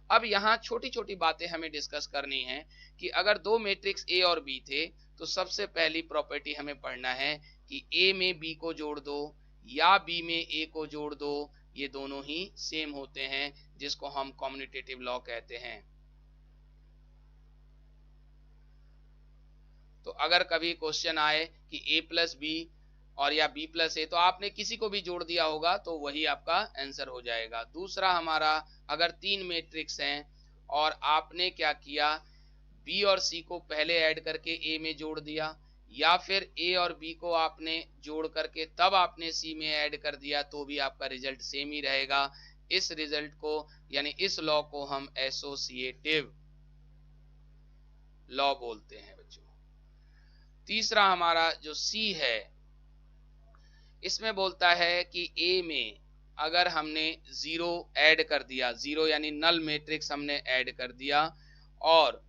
अब यहाँ छोटी छोटी बातें हमें डिस्कस करनी है कि अगर दो मैट्रिक्स ए और बी थे तो सबसे पहली प्रॉपर्टी हमें पढ़ना है कि ए में बी को जोड़ दो या बी में ए को जोड़ दो, ये दोनों ही सेम होते हैं, जिसको हम कम्यूटेटिव लॉ कहते हैं। तो अगर कभी क्वेश्चन आए कि ए प्लस बी और या बी प्लस ए, तो आपने किसी को भी जोड़ दिया होगा तो वही आपका आंसर हो जाएगा। दूसरा हमारा, अगर 3 मैट्रिक्स हैं और आपने क्या किया, बी और सी को पहले ऐड करके ए में जोड़ दिया, या फिर ए और बी को आपने जोड़ करके तब आपने सी में ऐड कर दिया, तो भी आपका रिजल्ट सेम ही रहेगा। इस रिजल्ट को यानी इस लॉ को हम एसोसिएटिव लॉ बोलते हैं बच्चों। तीसरा हमारा जो सी है, इसमें बोलता है कि ए में अगर हमने 0 ऐड कर दिया, 0 यानी नल मैट्रिक्स हमने ऐड कर दिया, और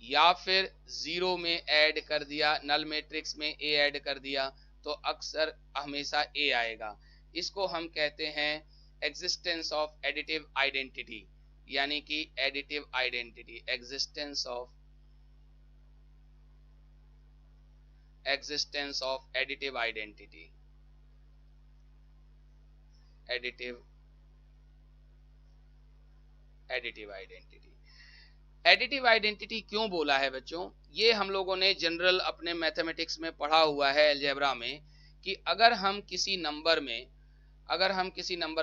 या फिर 0 में ऐड कर दिया, नल मैट्रिक्स में ए ऐड कर दिया, तो अक्सर हमेशा ए आएगा। इसको हम कहते हैं एग्जिस्टेंस ऑफ एडिटिव आइडेंटिटी, यानी कि additive identity, existence of additive identity, additive identity. Additive identity क्यों बोला है बच्चों, ये हम लोगों ने जनरल अपने मैथमेटिक्स में पढ़ा हुआ है अलजेब्रा में, कि अगर हम किसी नंबर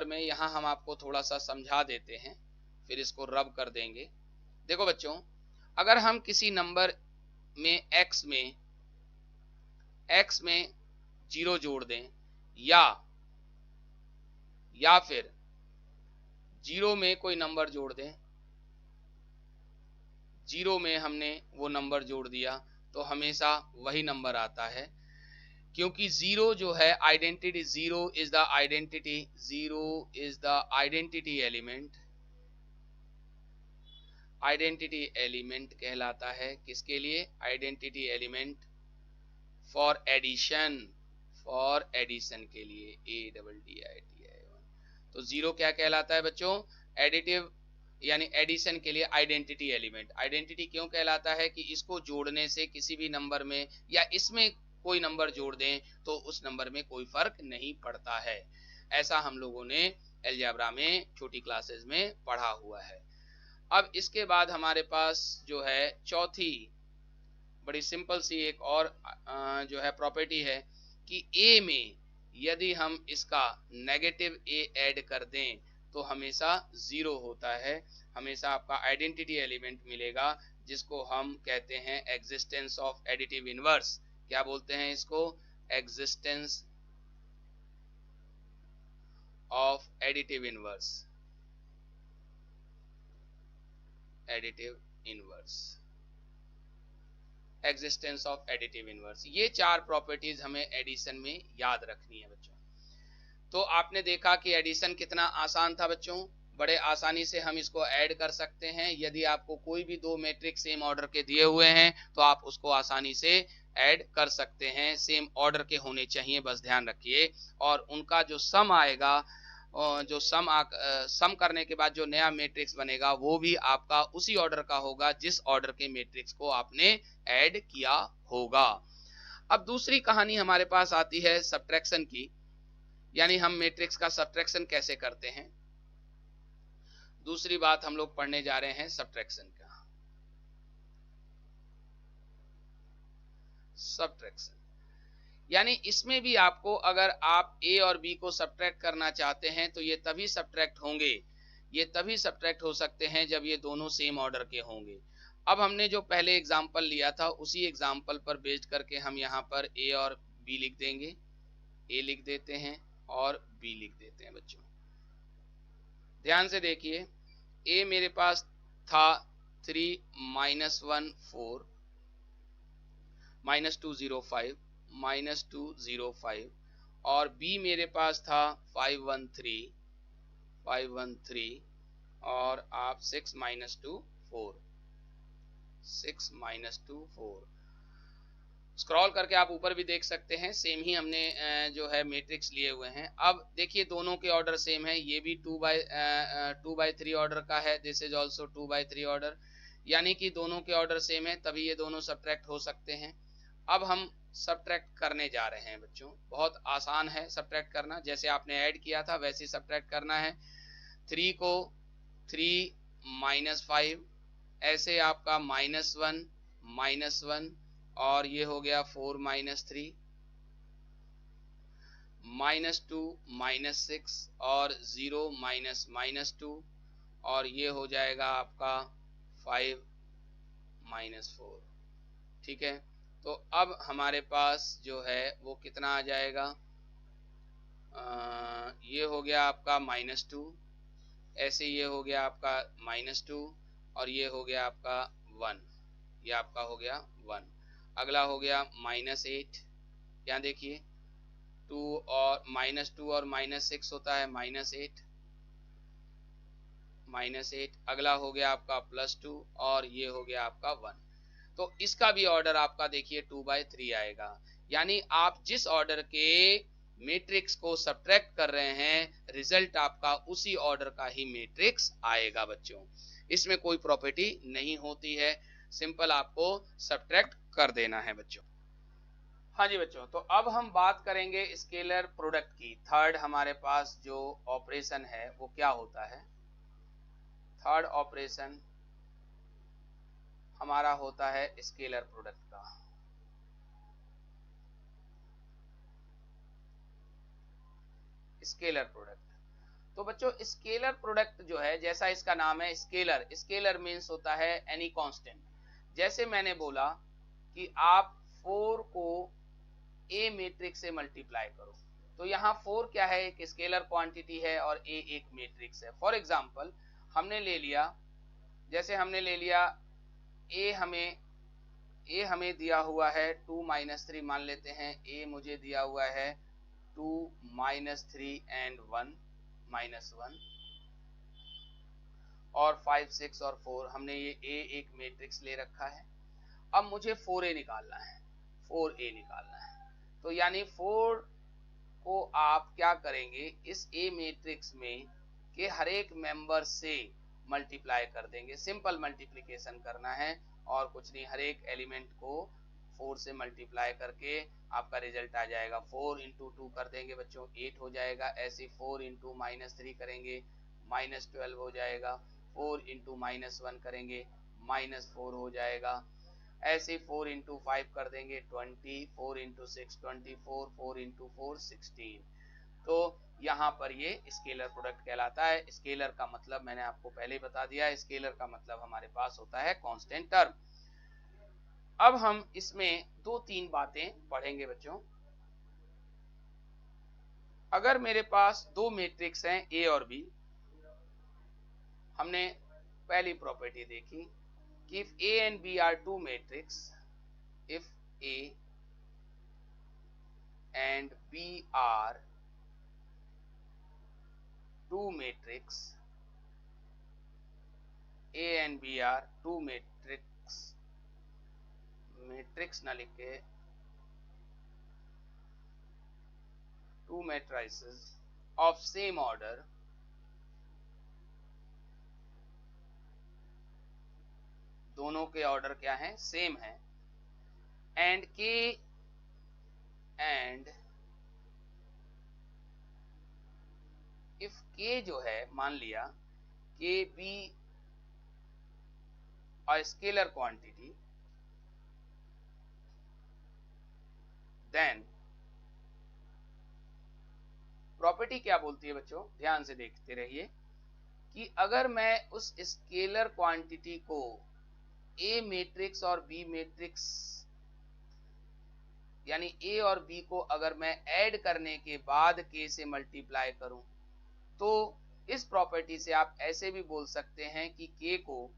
में यहाँ हम आपको थोड़ा सा समझा देते हैं, फिर इसको रब कर देंगे। देखो बच्चों, अगर हम किसी नंबर में x में 0 जोड़ दें, या फिर 0 में कोई नंबर जोड़ दें, 0 में हमने वो नंबर जोड़ दिया तो हमेशा वही नंबर आता है, क्योंकि 0 जो है identity, 0 is the identity element कहलाता है। किसके लिए? आइडेंटिटी एलिमेंट फॉर एडिशन के लिए, ADDITI। तो 0 क्या कहलाता है बच्चों? एडिटिव यानी एडिशन के लिए आइडेंटिटी एलिमेंट। आइडेंटिटी क्यों कहलाता है? कि इसको जोड़ने से किसी भी नंबर में या इसमें कोई नंबर जोड़ दें तो उस नंबर में कोई फर्क नहीं पड़ता है। ऐसा हम लोगों ने अलजेब्रा में छोटी क्लासेस में पढ़ा हुआ है। अब इसके बाद हमारे पास जो है चौथी बड़ी सिंपल सी एक और जो है प्रॉपर्टी है कि ए में यदि हम इसका नेगेटिव ए ऐड कर दें तो हमेशा 0 होता है, हमेशा आपका आइडेंटिटी एलिमेंट मिलेगा, जिसको हम कहते हैं एग्जिस्टेंस ऑफ एडिटिव इनवर्स। क्या बोलते हैं इसको? Existence of additive inverse, existence of additive inverse. ये 4 प्रॉपर्टीज हमें एडिशन में याद रखनी है बच्चों। तो आपने देखा कि एडिशन कितना आसान था बच्चों, बड़े आसानी से हम इसको ऐड कर सकते हैं। यदि आपको कोई भी 2 मैट्रिक्स सेम ऑर्डर के दिए हुए हैं तो आप उसको आसानी से ऐड कर सकते हैं। सेम ऑर्डर के होने चाहिए, बस ध्यान रखिए, और उनका जो सम आएगा, जो सम करने के बाद जो नया मैट्रिक्स बनेगा वो भी आपका उसी ऑर्डर का होगा जिस ऑर्डर के मैट्रिक्स को आपने ऐड किया होगा। अब दूसरी कहानी हमारे पास आती है सब्ट्रैक्शन की, यानी हम मैट्रिक्स का सब्ट्रैक्शन कैसे करते हैं। दूसरी बात हम लोग पढ़ने जा रहे हैं सब्ट्रैक्शन का। सब्ट्रैक्शन यानी इसमें भी आपको अगर आप ए और बी को सब्ट्रैक्ट करना चाहते हैं तो ये तभी सब्ट्रैक्ट होंगे, ये तभी सब्ट्रैक्ट हो सकते हैं जब ये दोनों सेम ऑर्डर के होंगे। अब हमने जो पहले एग्जाम्पल लिया था उसी एग्जाम्पल पर बेस्ड करके हम यहाँ पर ए और बी लिख देंगे, ए लिख देते हैं और बी लिख देते हैं बच्चों। ध्यान से देखिए, ए मेरे पास था 3 -1 4 -205 -205 और बी मेरे पास था 513 और आप 6 -2 4 6 -2 4 स्क्रॉल करके आप ऊपर भी देख सकते हैं, सेम ही हमने जो है मैट्रिक्स लिए हुए हैं। अब देखिए दोनों के ऑर्डर सेम है, ये भी 2/3 ऑर्डर का है, दिस इज आल्सो 2/3 ऑर्डर, यानी कि दोनों के ऑर्डर सेम है, तभी ये दोनों सब्ट्रैक्ट हो सकते हैं। अब हम सब्ट्रैक्ट करने जा रहे हैं बच्चों, बहुत आसान है सब्ट्रैक्ट करना, जैसे आपने ऐड किया था वैसे ही सब्ट्रैक्ट करना है। 3 को 3 -5 ऐसे आपका -1 -1 और ये हो गया 4 -3 -2 -6 और 0 -2 और ये हो जाएगा आपका 5 -4। ठीक है, तो अब हमारे पास जो है वो कितना आ जाएगा, ये हो गया आपका -2, ऐसे ये हो गया आपका -2 और ये हो गया आपका 1, ये आपका हो गया 1। अगला हो गया -8, यहाँ देखिए 2 और -2 और -6 होता है -8 -8। अगला हो गया आपका +2 और ये हो गया आपका 1। तो इसका भी ऑर्डर आपका देखिए 2/3 आएगा, यानी आप जिस ऑर्डर के मैट्रिक्स को सब्ट्रैक्ट कर रहे हैं रिजल्ट आपका उसी ऑर्डर का ही मैट्रिक्स आएगा बच्चों, इसमें कोई प्रॉपर्टी नहीं होती है, सिंपल आपको सब्ट्रैक्ट कर देना है बच्चों। हाँ जी बच्चों, तो अब हम बात करेंगे स्केलर प्रोडक्ट की। थर्ड हमारे पास जो ऑपरेशन है वो क्या होता है, थर्ड ऑपरेशन हमारा होता है स्केलर प्रोडक्ट का। स्केलर प्रोडक्ट, तो बच्चों स्केलर प्रोडक्ट जो है, जैसा इसका नाम है स्केलर, स्केलर मीन्स होता है एनी कांस्टेंट। जैसे मैंने बोला कि आप 4 को ए मैट्रिक्स से मल्टीप्लाई करो, तो यहाँ 4 क्या है, एक स्केलर क्वांटिटी है और ए एक मैट्रिक्स है। फॉर एग्जांपल हमने ले लिया, जैसे हमने ले लिया ए हमें दिया हुआ है 2 -3 मान लेते हैं, ए मुझे दिया हुआ है 2 -3 and 1 -1 और 5 6 और 4, हमने ये ए एक मैट्रिक्स ले रखा है। अब मुझे 4a निकालना है, 4a निकालना है, तो यानी 4 को आप क्या करेंगे, इस ए मैट्रिक्स में के हर एक मेंबर से मल्टीप्लाई कर देंगे, सिंपल मल्टीप्लिकेशन करना है और कुछ नहीं, हर एक एलिमेंट को 4 से मल्टीप्लाई करके आपका रिजल्ट आ जाएगा। 4 × 2 कर देंगे बच्चों 8 हो जाएगा, ऐसे 4 × -3 करेंगे -12 हो जाएगा, 4 × -1 करेंगे -4 हो जाएगा, ऐसे 4 × 5 कर देंगे 20, 4 × 6 24, 4 × 4 16। तो यहाँ पर ये स्केलर प्रोडक्ट कहलाता है। स्केलर का मतलब मैंने आपको पहले ही बता दिया, स्केलर का मतलब हमारे पास होता है कांस्टेंट टर्म। अब हम इसमें 2-3 बातें पढ़ेंगे बच्चों। अगर मेरे पास दो मैट्रिक्स हैं ए और बी, हमने पहली प्रॉपर्टी देखी कि if A and B are two matrix, if A and B are two matrix, A and B are two matrix, matrix ना लिख के two matrices of same order, दोनों के ऑर्डर क्या है, सेम है, एंड के एंड इफ के जो है, मान लिया के be a scalar quantity, then property क्या बोलती है बच्चों, ध्यान से देखते रहिए कि अगर मैं उस स्केलर क्वांटिटी को ए मैट्रिक्स और बी मैट्रिक्स यानी ए और बी को अगर मैं ऐड करने के बाद के से मल्टीप्लाई करूं, तो इस प्रॉपर्टी से आप ऐसे भी बोल सकते हैं कि के को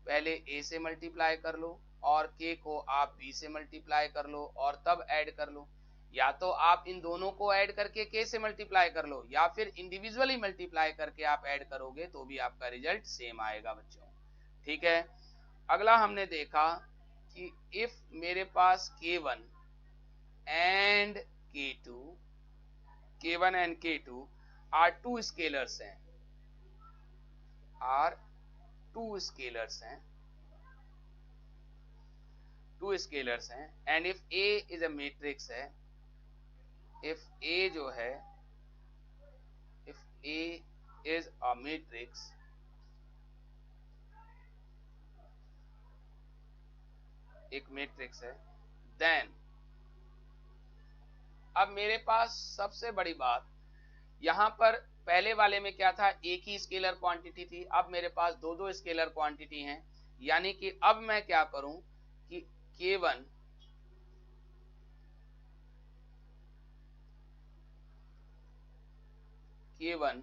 पहले ए से मल्टीप्लाई कर लो और के को आप बी से मल्टीप्लाई कर लो और तब ऐड कर लो, या तो आप इन दोनों को ऐड करके के से मल्टीप्लाई कर लो या फिर इंडिविजुअली मल्टीप्लाई करके आप ऐड करोगे तो भी आपका रिजल्ट सेम आएगा बच्चों। ठीक है, अगला हमने देखा कि इफ मेरे पास k1 and k2 are two scalars हैं, two scalars हैं and if A is a matrix है, if A जो है, if A is a matrix, एक मैट्रिक्स है, then अब मेरे पास सबसे बड़ी बात यहां पर पहले वाले में क्या था, एक ही स्केलर क्वांटिटी थी, अब मेरे पास दो दो स्केलर क्वांटिटी हैं, यानी कि अब मैं क्या करूं कि k1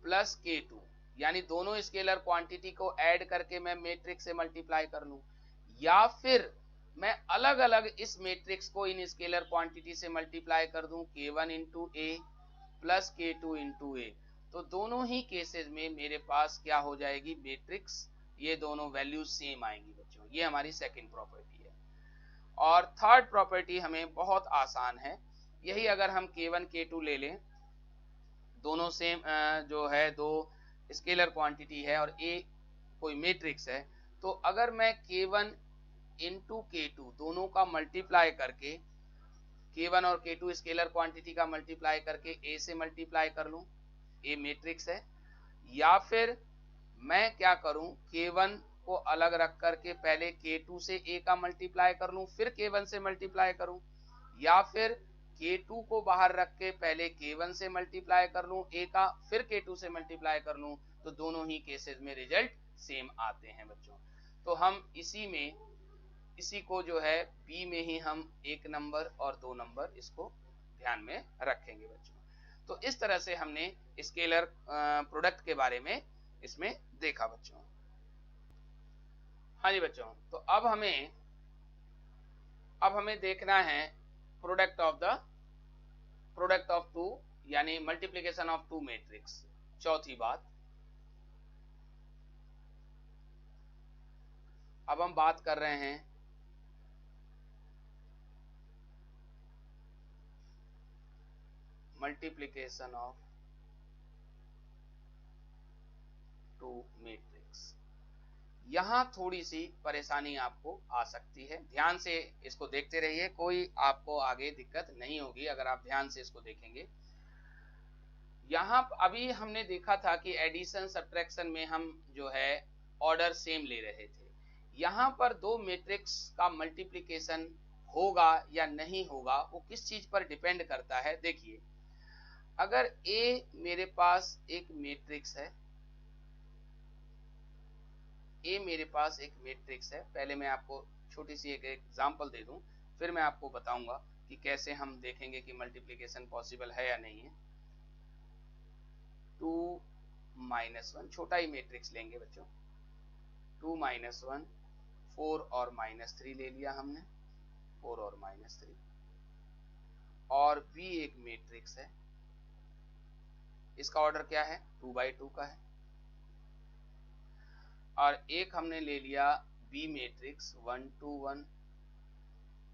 प्लस k2 यानी दोनों स्केलर क्वांटिटी को ऐड करके मैं मैट्रिक्स से मल्टीप्लाई कर लूं, या फिर मैं अलग अलग इस मैट्रिक्स को इन स्केलर क्वांटिटी से मल्टीप्लाई कर दूं k1 इंटू ए प्लस k2 इंटू ए, तो दोनों ही केसेस में मेरे पास क्या हो जाएगी मैट्रिक्स, ये दोनों वैल्यूज सेम आएंगी बच्चों। ये हमारी सेकंड प्रॉपर्टी है। और थर्ड प्रॉपर्टी हमें बहुत आसान है, यही अगर हम k1 k2 ले लें, दोनों सेम जो है दो स्केलर क्वांटिटी है और a कोई मैट्रिक्स है, तो अगर मैं k1 इंटू k2 दोनों का मल्टीप्लाई करके k1 और k2 स्केलर क्वांटिटी का मल्टीप्लाई करके a से मल्टीप्लाई कर लूं, a मैट्रिक्स है, या फिर मैं क्या करूं k1 को अलग रख करके पहले k2 से a का मल्टीप्लाई कर लूं फिर k1 से मल्टीप्लाई करूं, या फिर k2 को बाहर रख के पहले k1 से मल्टीप्लाई कर लूं a का फिर k2 से मल्टीप्लाई कर लूं, तो दोनों ही केसेस में रिजल्ट सेम आते हैं बच्चों। तो हम इसी को जो है बी में ही हम 1 नंबर और 2 नंबर इसको ध्यान में रखेंगे बच्चों। तो इस तरह से हमने स्केलर प्रोडक्ट के बारे में इसमें देखा बच्चों। हाँ जी बच्चों, तो अब हमें देखना है प्रोडक्ट ऑफ टू यानी मल्टीप्लिकेशन ऑफ टू मैट्रिक्स। चौथी बात, अब हम बात कर रहे हैं मल्टीप्लिकेशन ऑफ टू मैट्रिक्स। यहां थोड़ी सी परेशानी आपको आ सकती है, ध्यान से इसको देखते रहिए, कोई आपको आगे दिक्कत नहीं होगी अगर आप ध्यान से इसको देखेंगे। यहां अभी हमने देखा था कि एडिशन सब्ट्रैक्शन में हम जो है ऑर्डर सेम ले रहे थे, यहां पर दो मैट्रिक्स का मल्टीप्लिकेशन होगा या नहीं होगा वो किस चीज पर डिपेंड करता है। देखिए, अगर A मेरे पास एक मैट्रिक्स है, A मेरे पास एक मैट्रिक्स है, पहले मैं आपको छोटी सी एक एग्जांपल दे दूं, फिर मैं आपको बताऊंगा कि कैसे हम देखेंगे कि मल्टीप्लिकेशन पॉसिबल है या नहीं है। 2 - 1 छोटा ही मैट्रिक्स लेंगे बच्चों, 2 - 1 4 और -3 ले लिया हमने, 4 और -3, और B एक मैट्रिक्स है, इसका ऑर्डर क्या है 2/2 का है, और एक हमने ले लिया B मैट्रिक्स 1 2 1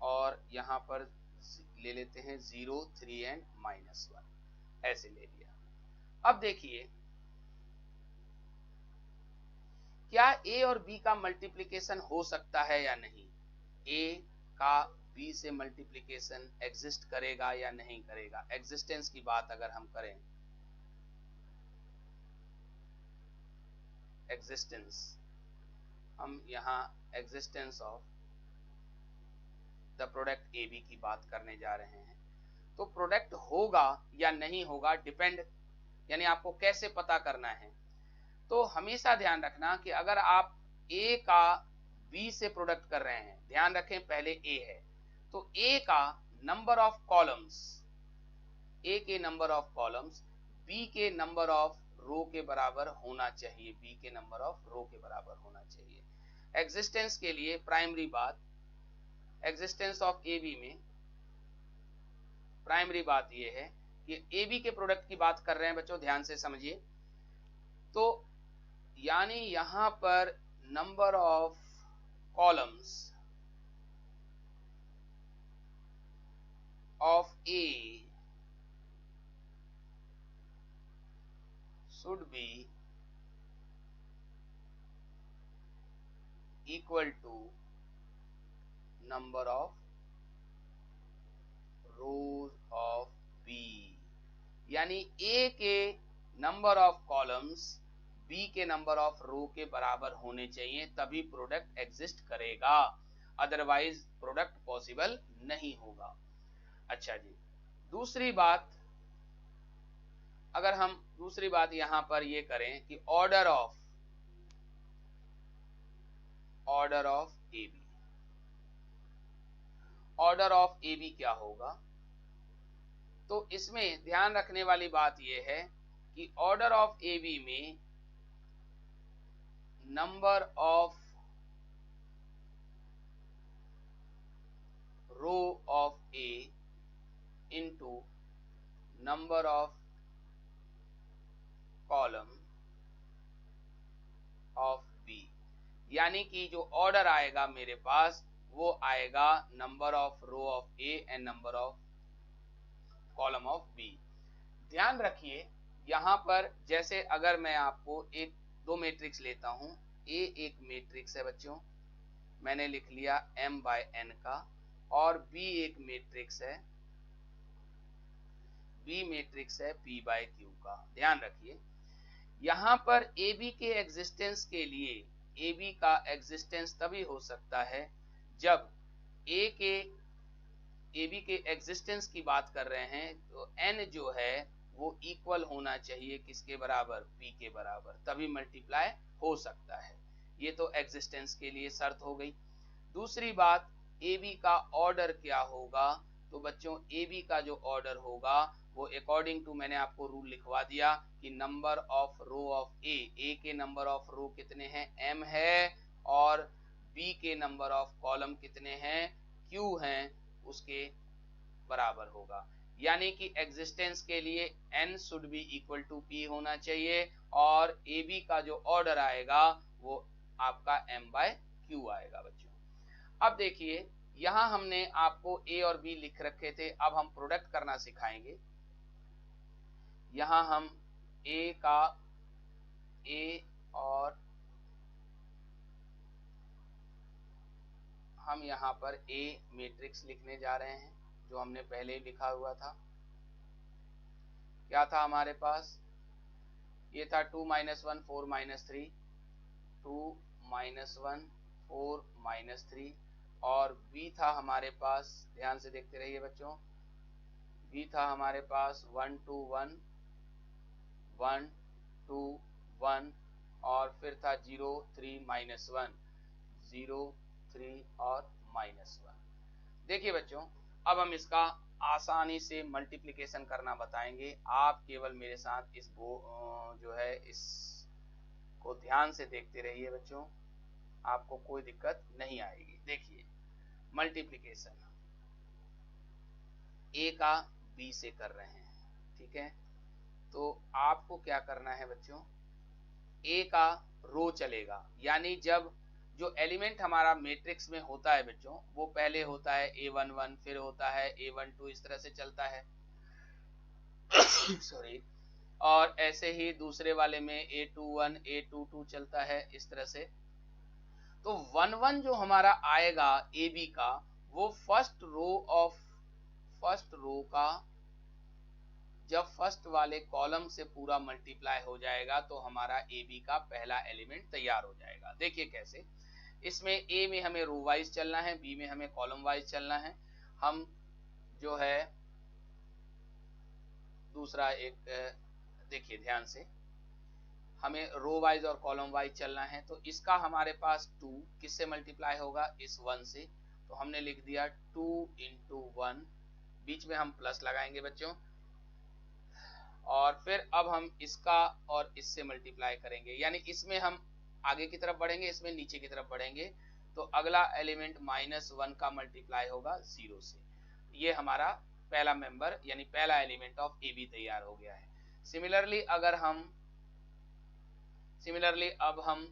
और यहाँ पर ले लेते हैं 0 3 एंड -1, ऐसे ले लिया। अब देखिए, क्या A और B का मल्टीप्लिकेशन हो सकता है या नहीं, A का B से मल्टीप्लिकेशन एग्जिस्ट करेगा या नहीं करेगा। एग्जिस्टेंस की बात अगर हम करें, एग्जिस्टेंस, हम यहाँ existence of the product AB की बात करने जा रहे हैं। तो प्रोडक्ट होगा या नहीं होगा डिपेंड, यानी आपको कैसे पता करना है। तो हमेशा ध्यान रखना कि अगर आप ए का बी से प्रोडक्ट कर रहे हैं, ध्यान रखें पहले ए है, तो ए का नंबर ऑफ कॉलम्स, ए के नंबर ऑफ कॉलम्स बी के नंबर ऑफ रो के बराबर होना चाहिए, बी के नंबर ऑफ रो के बराबर होना चाहिए। एग्जिस्टेंस के लिए प्राइमरी बात, एग्जिस्टेंस ऑफ ए बी में प्राइमरी बात यह है कि ए बी के प्रोडक्ट की बात कर रहे हैं बच्चों, ध्यान से समझिए। तो यानी यहां पर number of columns of A should be equal to number of rows of B, यानी A के नंबर ऑफ कॉलम्स B के नंबर ऑफ रो के बराबर होने चाहिए, तभी प्रोडक्ट एग्जिस्ट करेगा, अदरवाइज प्रोडक्ट पॉसिबल नहीं होगा। अच्छा जी, दूसरी बात, अगर हम दूसरी बात यहां पर ये करें कि order of A B, order of A B क्या होगा? तो इसमें ध्यान रखने वाली बात यह है कि ऑर्डर ऑफ ए बी में number of row of A into number of column of B, यानी कि जो ऑर्डर आएगा मेरे पास वो आएगा number of row of A and number of column of B. ध्यान रखिए यहां पर, जैसे अगर मैं आपको एक दो मैट्रिक्स लेता हूं, ए एक मैट्रिक्स है बच्चों, मैंने लिख लिया m बाय n का, और बी एक मैट्रिक्स है, बी मैट्रिक्स है p बाय q का। ध्यान रखिए यहां पर ए बी के एग्जिस्टेंस के लिए, ए बी का एग्जिस्टेंस तभी हो सकता है जब ए बी के एग्जिस्टेंस की बात कर रहे हैं तो n जो है वो इक्वल होना चाहिए किसके बराबर? p के बराबर, तभी मल्टीप्लाई हो सकता है। ये तो एग्जिस्टेंस के लिए शर्त हो गई। दूसरी बात, ए बी का ऑर्डर क्या होगा? तो बच्चों ए बी का जो ऑर्डर होगा वो अकॉर्डिंग टू, मैंने आपको रूल लिखवा दिया कि नंबर ऑफ रो ऑफ ए के नंबर ऑफ रो कितने हैं? m है, और b के नंबर ऑफ कॉलम कितने हैं? q हैं, उसके बराबर होगा। यानी कि एग्जिस्टेंस के लिए n should be equal to p होना चाहिए, और ए बी का जो ऑर्डर आएगा वो आपका m बाय q आएगा बच्चों। अब देखिए यहां हमने आपको a और b लिख रखे थे, अब हम प्रोडक्ट करना सिखाएंगे। यहां हम a का a और हम यहां पर a मैट्रिक्स लिखने जा रहे हैं जो हमने पहले ही लिखा हुआ था। क्या था हमारे पास? ये था 2 - 1 4 - 3, 2 - 1 4 - 3, और b था हमारे पास, ध्यान से देखते रहिए बच्चों, b था हमारे पास 1 2 1 1 2 1, और फिर था 0 3 - 1 0 3 और -1। देखिए बच्चों अब हम इसका आसानी से मल्टीप्लिकेशन करना बताएंगे, आप केवल मेरे साथ इस जो है इस को ध्यान से देखते रहिए बच्चों, आपको कोई दिक्कत नहीं आएगी। देखिए मल्टीप्लिकेशन ए का बी से कर रहे हैं, ठीक है, तो आपको क्या करना है बच्चों, ए का रो चलेगा, यानी जब जो एलिमेंट हमारा मैट्रिक्स में होता है बच्चों वो पहले होता है A11, फिर होता है A12, इस तरह से चलता है सॉरी, और ऐसे ही दूसरे वाले में A21 A22 चलता है इस तरह से। तो 1 1 जो हमारा आएगा ए बी का, वो फर्स्ट रो का जब फर्स्ट वाले कॉलम से पूरा मल्टीप्लाई हो जाएगा तो हमारा ए बी का पहला एलिमेंट तैयार हो जाएगा। देखिए कैसे, इसमें ए में हमें रो वाइज चलना है, बी में हमें कॉलम वाइज चलना है। हम जो है दूसरा एक देखिए ध्यान से, हमें रो वाइज और कॉलम वाइज चलना है, तो इसका हमारे पास 2 किससे मल्टीप्लाई होगा, इस 1 से, तो हमने लिख दिया 2 इंटू 1, बीच में हम प्लस लगाएंगे बच्चों, और फिर अब हम इसका और इससे मल्टीप्लाई करेंगे, यानी इसमें हम आगे की तरफ बढ़ेंगे, इसमें नीचे की तरफ बढ़ेंगे, तो अगला एलिमेंट -1 का मल्टीप्लाई होगा 0 से। ये हमारा पहला मेंबर यानी पहला एलिमेंट ऑफ ए बी तैयार हो गया है। सिमिलरली अब हम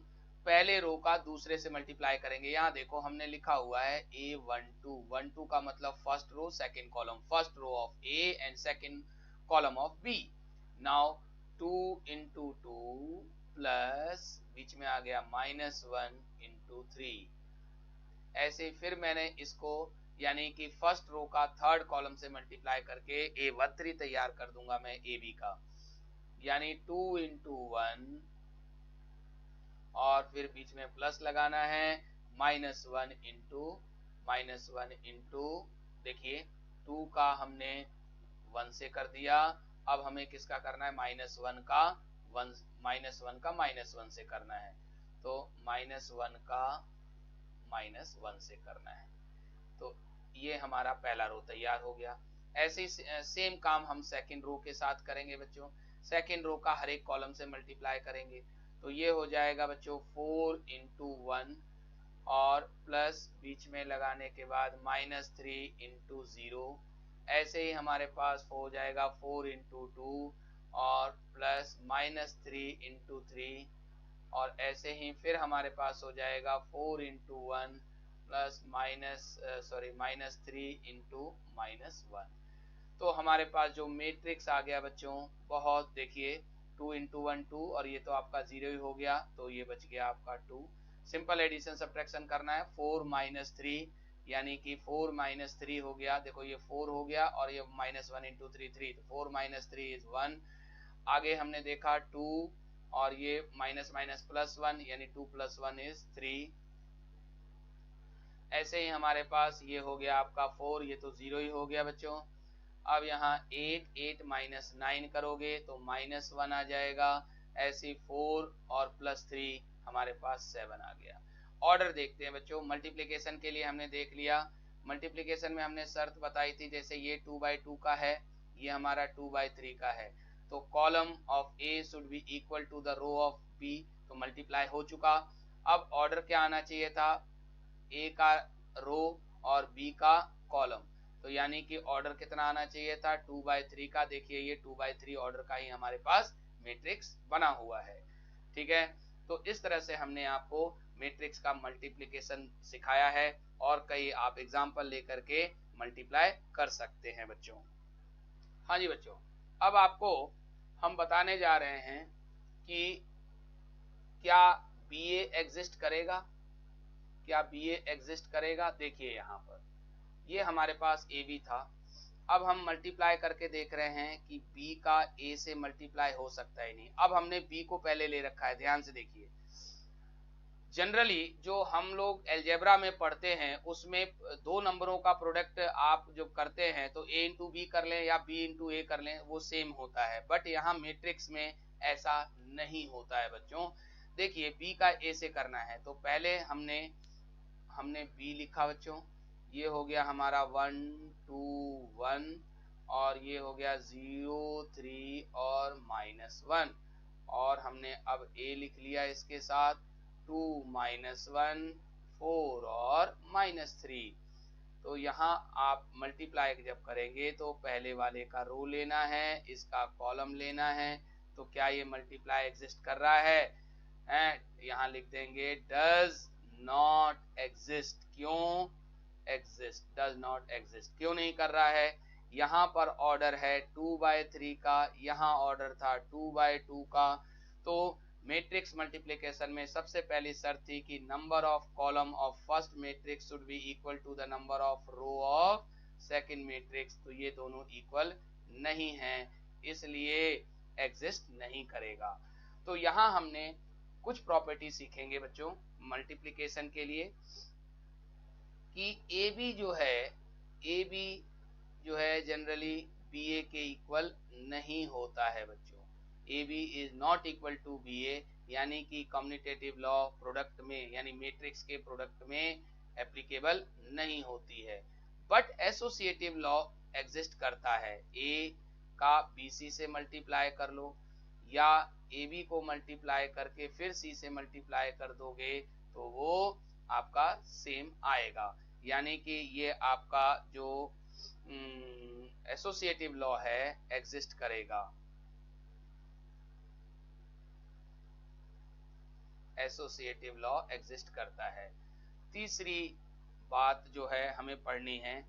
पहले रो का दूसरे से मल्टीप्लाई करेंगे। यहाँ देखो हमने लिखा हुआ है A12 का मतलब first row second column, first row of A and second column of B। Now 2 into 2 plus बीच में आ गया -1 इंटू 3। ऐसे फिर मैंने इसको यानी कि फर्स्ट रो का थर्ड कॉलम से मल्टीप्लाई करके A13 तैयार कर दूंगा मैं AB का, यानी 2 इंटू 1 और फिर बीच में प्लस लगाना है -1 इंटू देखिए 2 का हमने 1 से कर दिया, अब हमें किसका करना है, -1 का 1 से करना है, तो -1 का -1 से करना है। तो ये हमारा पहला रो तैयार हो गया। ऐसे ही सेम काम हम सेकंड रो के साथ करेंगे बच्चों। सेकंड रो का हर एक कॉलम से मल्टीप्लाई करेंगे, तो ये हो जाएगा बच्चों 4 इंटू 1 और प्लस बीच में लगाने के बाद -3 इंटू 0। ऐसे ही हमारे पास हो जाएगा 4 इंटू 2 और प्लस -3 इंटू 3, और ऐसे ही फिर हमारे पास हो जाएगा 4 इंटू 1 प्लस -3 इंटू -1। तो हमारे पास जो मैट्रिक्स आ गया बच्चों, बहुत देखिए 2 इंटू 1 2, और ये तो आपका 0 ही हो गया, तो ये बच गया आपका 2। सिंपल एडिशन सब्ट्रैक्शन करना है, 4 -3 यानी कि 4 -3 हो गया, देखो ये 4 हो गया और ये -1 इंटू 3 3, तो 4 -3 इज 1। आगे हमने देखा 2 और ये +1 यानी 2 + 1 इज 3। ऐसे ही हमारे पास ये हो गया आपका 4, ये तो 0 ही हो गया बच्चों। अब यहाँ 8 -9 करोगे तो -1 आ जाएगा, ऐसे 4 और +3 हमारे पास 7 आ गया। ऑर्डर देखते हैं बच्चों। मल्टीप्लिकेशन के लिए हमने देख लिया, मल्टीप्लिकेशन में हमने शर्त बताई थी, जैसे ये 2/2 का है, ये हमारा 2/3 का है, तो column of A should be equal to the row of B, तो मल्टीप्लाई हो चुका। अब ऑर्डर क्या आना चाहिए था, A का रो और B का कॉलम, तो यानी कि ऑर्डर कितना आना चाहिए था 2/3 का। देखिए ये 2/3 ऑर्डर का ही हमारे पास मैट्रिक्स बना हुआ है, ठीक है। तो इस तरह से हमने आपको मैट्रिक्स का मल्टीप्लिकेशन सिखाया है, और कई आप एग्जांपल लेकर के मल्टीप्लाई कर सकते हैं बच्चों। हाँ जी बच्चों, अब आपको हम बताने जा रहे हैं कि क्या BA एग्जिस्ट करेगा, क्या BA एग्जिस्ट करेगा। देखिए यहाँ पर ये हमारे पास AB था, अब हम मल्टीप्लाई करके देख रहे हैं कि B का A से मल्टीप्लाई हो सकता है नहीं। अब हमने B को पहले ले रखा है, ध्यान से देखिए। जनरली जो हम लोग अलजेब्रा में पढ़ते हैं उसमें 2 नंबरों का प्रोडक्ट आप जो करते हैं तो A इंटू B कर लें या B इंटू A कर लें, वो सेम होता है, बट यहाँ मैट्रिक्स में ऐसा नहीं होता है बच्चों। देखिए B का A से करना है, तो पहले हमने B लिखा बच्चों, ये हो गया हमारा 1 2 1 और ये हो गया 0 3 और -1, और हमने अब A लिख लिया इसके साथ 2 -1 4 और -3। तो यहाँ आप मल्टीप्लाई जब करेंगे तो पहले वाले का रो लेना है, इसका कॉलम लेना है, तो क्या ये मल्टीप्लाई एग्जिस्ट कर रहा है, यहाँ लिख देंगे डज नॉट एग्जिस्ट। क्यों एग्जिस्ट, डज नॉट एग्जिस्ट क्यों नहीं कर रहा है, यहाँ पर ऑर्डर है 2/3 का, यहाँ ऑर्डर था 2/2 का। तो मैट्रिक्स मल्टीप्लिकेशन में सबसे पहली शर्त थी कि number of column of first matrix should be equal to the number of row of second matrix, तो ये दोनों इक्वल नहीं हैं, इसलिए एग्जिस्ट नहीं करेगा। तो यहाँ हमने कुछ प्रॉपर्टी सीखेंगे बच्चों मल्टीप्लिकेशन के लिए, कि AB जो है जनरली बी ए के इक्वल नहीं होता है बच्चों। A B is not equal to B A, यानी कि कम्युनिटेटिव लॉ प्रोडक्ट में यानी मैट्रिक्स के प्रोडक्ट में एप्लीकेबल नहीं होती है। बट एसोसिएटिव लॉ एग्जिस्ट करता है। ए का बी सी से मल्टीप्लाई कर लो, या ए बी को मल्टीप्लाई करके फिर सी से मल्टीप्लाई कर दोगे तो वो आपका सेम आएगा। यानी कि ये आपका जो एसोसिएटिव लॉ है एग्जिस्ट करेगा। एसोसिएटिव लॉ एग्जिस्ट करता है। तीसरी बात जो है हमें पढ़नी है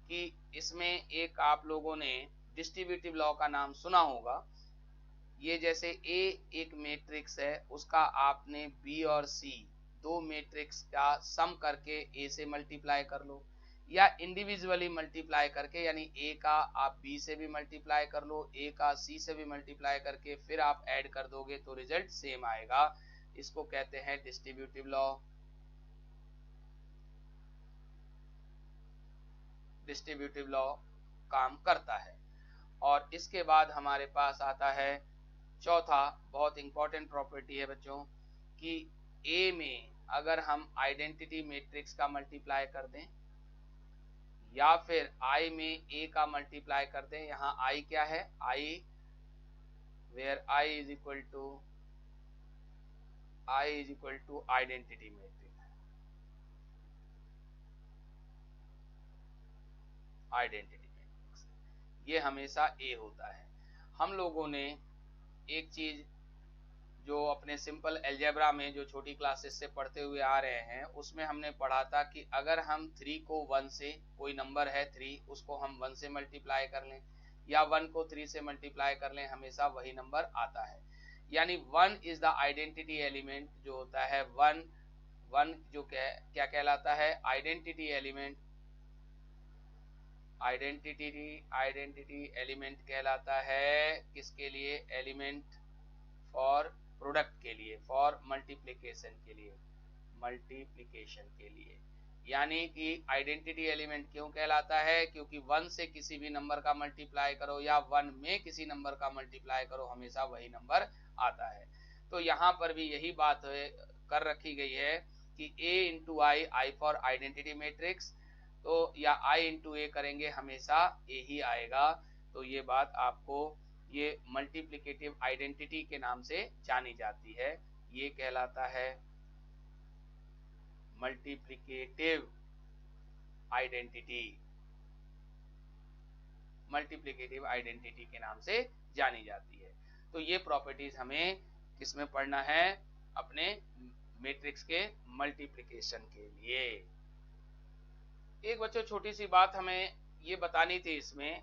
कि इसमें एक आप लोगों ने डिस्ट्रीब्यूटिव लॉ का नाम सुना होगा। ये जैसे ए एक मैट्रिक्स है, उसका आपने बी और सी दो मैट्रिक्स का सम करके ए से मल्टीप्लाई कर लो, या इंडिविजुअली मल्टीप्लाई करके, यानी ए का आप बी से भी मल्टीप्लाई कर लो, ए का सी से भी मल्टीप्लाई करके फिर आप ऐड कर दोगे तो रिजल्ट सेम आएगा। इसको कहते हैं डिस्ट्रीब्यूटिव लॉ। डिस्ट्रीब्यूटिव लॉ काम करता है। और इसके बाद हमारे पास आता है चौथा बहुत इंपॉर्टेंट प्रॉपर्टी है बच्चों कि ए में अगर हम आइडेंटिटी मैट्रिक्स का मल्टीप्लाई कर दें या फिर आई में ए का मल्टीप्लाई कर दें, यहाँ आई क्या है, I where I is equal to identity matrix, identity matrix ये हमेशा ए होता है। हम लोगों ने एक चीज जो अपने सिंपल अलजेब्रा में जो छोटी क्लासेस से पढ़ते हुए आ रहे हैं उसमें हमने पढ़ा था कि अगर हम 3 को 1 से, कोई नंबर है 3 उसको हम 1 से मल्टीप्लाई कर लें या 1 को 3 से मल्टीप्लाई कर लें, हमेशा वही नंबर आता है। यानी 1 इज द आइडेंटिटी एलिमेंट जो होता है। 1 जो क्या कहलाता है, आइडेंटिटी एलिमेंट। आइडेंटिटी एलिमेंट कहलाता है किसके लिए, एलिमेंट फॉर प्रोडक्ट के लिए, फॉर मल्टीप्लिकेशन के लिए। यानी कि आइडेंटिटी एलिमेंट क्यों कहलाता है, क्योंकि 1 से किसी भी नंबर का मल्टीप्लाई करो या 1 में किसी नंबर का मल्टीप्लाई करो हमेशा वही नंबर आता है। तो यहाँ पर भी यही बात कर रखी गई है कि a into I for identity matrix, तो या i इंटू ए करेंगे हमेशा a ही आएगा। तो ये बात आपको ये मल्टीप्लिकेटिव आइडेंटिटी के नाम से जानी जाती है। ये कहलाता है मल्टीप्लिकेटिव आइडेंटिटी के नाम से जानी जाती है। तो ये प्रॉपर्टीज हमें किसमें पढ़ना है, अपने मैट्रिक्स के मल्टीप्लिकेशन के लिए। एक बच्चों छोटी सी बात हमें ये बतानी थी इसमें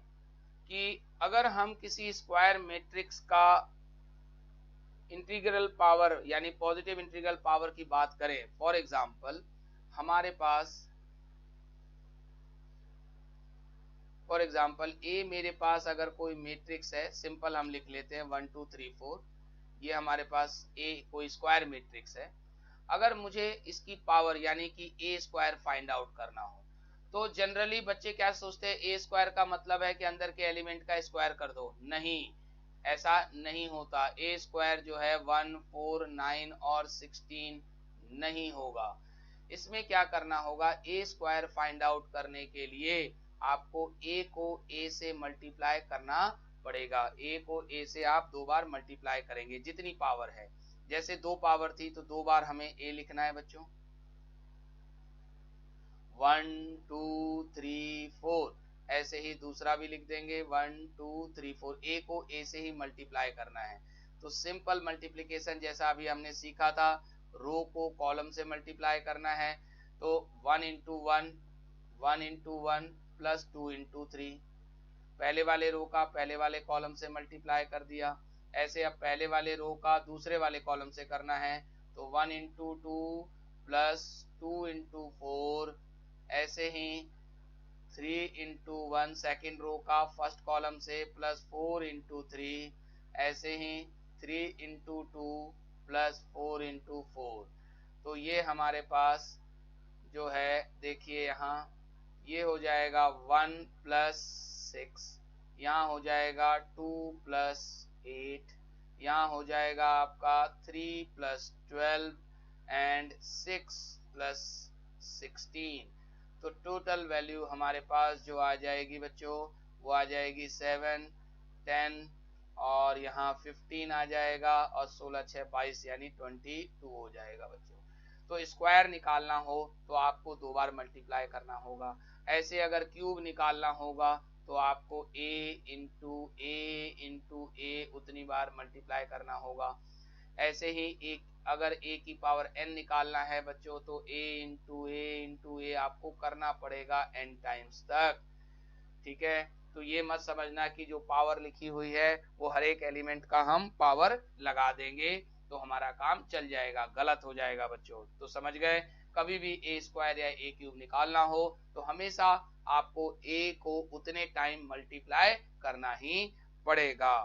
कि अगर हम किसी स्क्वायर मैट्रिक्स का इंटीग्रल पावर यानी पॉजिटिव इंटीग्रल पावर की बात करें, फॉर एग्जांपल हमारे पास ए मेरे पास अगर कोई मैट्रिक्स है, सिंपल हम लिख लेते हैं 1 2 3 4, ये हमारे पास ए कोई स्क्वायर मैट्रिक्स है। अगर मुझे इसकी पावर यानी कि ए स्क्वायर फाइंड आउट करना हो तो जनरली बच्चे क्या सोचते हैं, ए स्क्वायर का मतलब है कि अंदर के एलिमेंट का स्क्वायर कर दो। नहीं, ऐसा नहीं होता। ए स्क्वायर जो है 1 4 9 और 16 नहीं होगा। इसमें क्या करना होगा, ए स्क्वायर फाइंड आउट करने के लिए आपको ए को ए से मल्टीप्लाई करना पड़ेगा। ए को ए से आप 2 बार मल्टीप्लाई करेंगे जितनी पावर है। जैसे 2 पावर थी तो 2 बार हमें ए लिखना है बच्चों, 1 2 3 4, ऐसे ही दूसरा भी लिख देंगे 1 2 3 4। ए को ए से ही मल्टीप्लाई करना है। तो सिंपल मल्टीप्लिकेशन जैसा अभी हमने सीखा था, रो को कॉलम से मल्टीप्लाई करना है तो 1 इंटू 1 प्लस 2 इंटू 3, पहले वाले रो का पहले वाले कॉलम से मल्टीप्लाई कर दिया। ऐसे अब पहले वाले रो का दूसरे वाले कॉलम से करना है तो 1 इंटू 2 प्लस 2 इंटू 4, ऐसे ही 3 इंटू 1 सेकेंड रो का फर्स्ट कॉलम से प्लस 4 इंटू 3, ऐसे ही 3 इंटू 2 प्लस 4 इंटू 4। तो ये हमारे पास जो है देखिए यहाँ ये हो जाएगा 1 प्लस 6 यहाँ हो जाएगा 2 प्लस 8, यहाँ हो जाएगा आपका 3 प्लस 12 एंड 6 प्लस 16। तो टोटल वैल्यू हमारे पास जो आ जाएगी बच्चों वो आ जाएगी 7, 10 और यहाँ 15 आ जाएगा और 16 6 22 यानी 22 हो जाएगा बच्चों। तो स्क्वायर निकालना हो तो आपको 2 बार मल्टीप्लाई करना होगा। ऐसे अगर क्यूब निकालना होगा तो आपको a इंटू ए उतनी बार मल्टीप्लाई करना होगा। ऐसे ही अगर a की पावर n निकालना है बच्चों तो a इंटू ए आपको करना पड़ेगा n टाइम्स तक। ठीक है, तो ये मत समझना कि जो पावर लिखी हुई है वो हर एक एलिमेंट का हम पावर लगा देंगे तो हमारा काम चल जाएगा, गलत हो जाएगा बच्चों। तो समझ गए, कभी भी ए स्क्वायर या ए क्यूब निकालना हो तो हमेशा आपको ए को उतने टाइम मल्टीप्लाई करना ही पड़ेगा।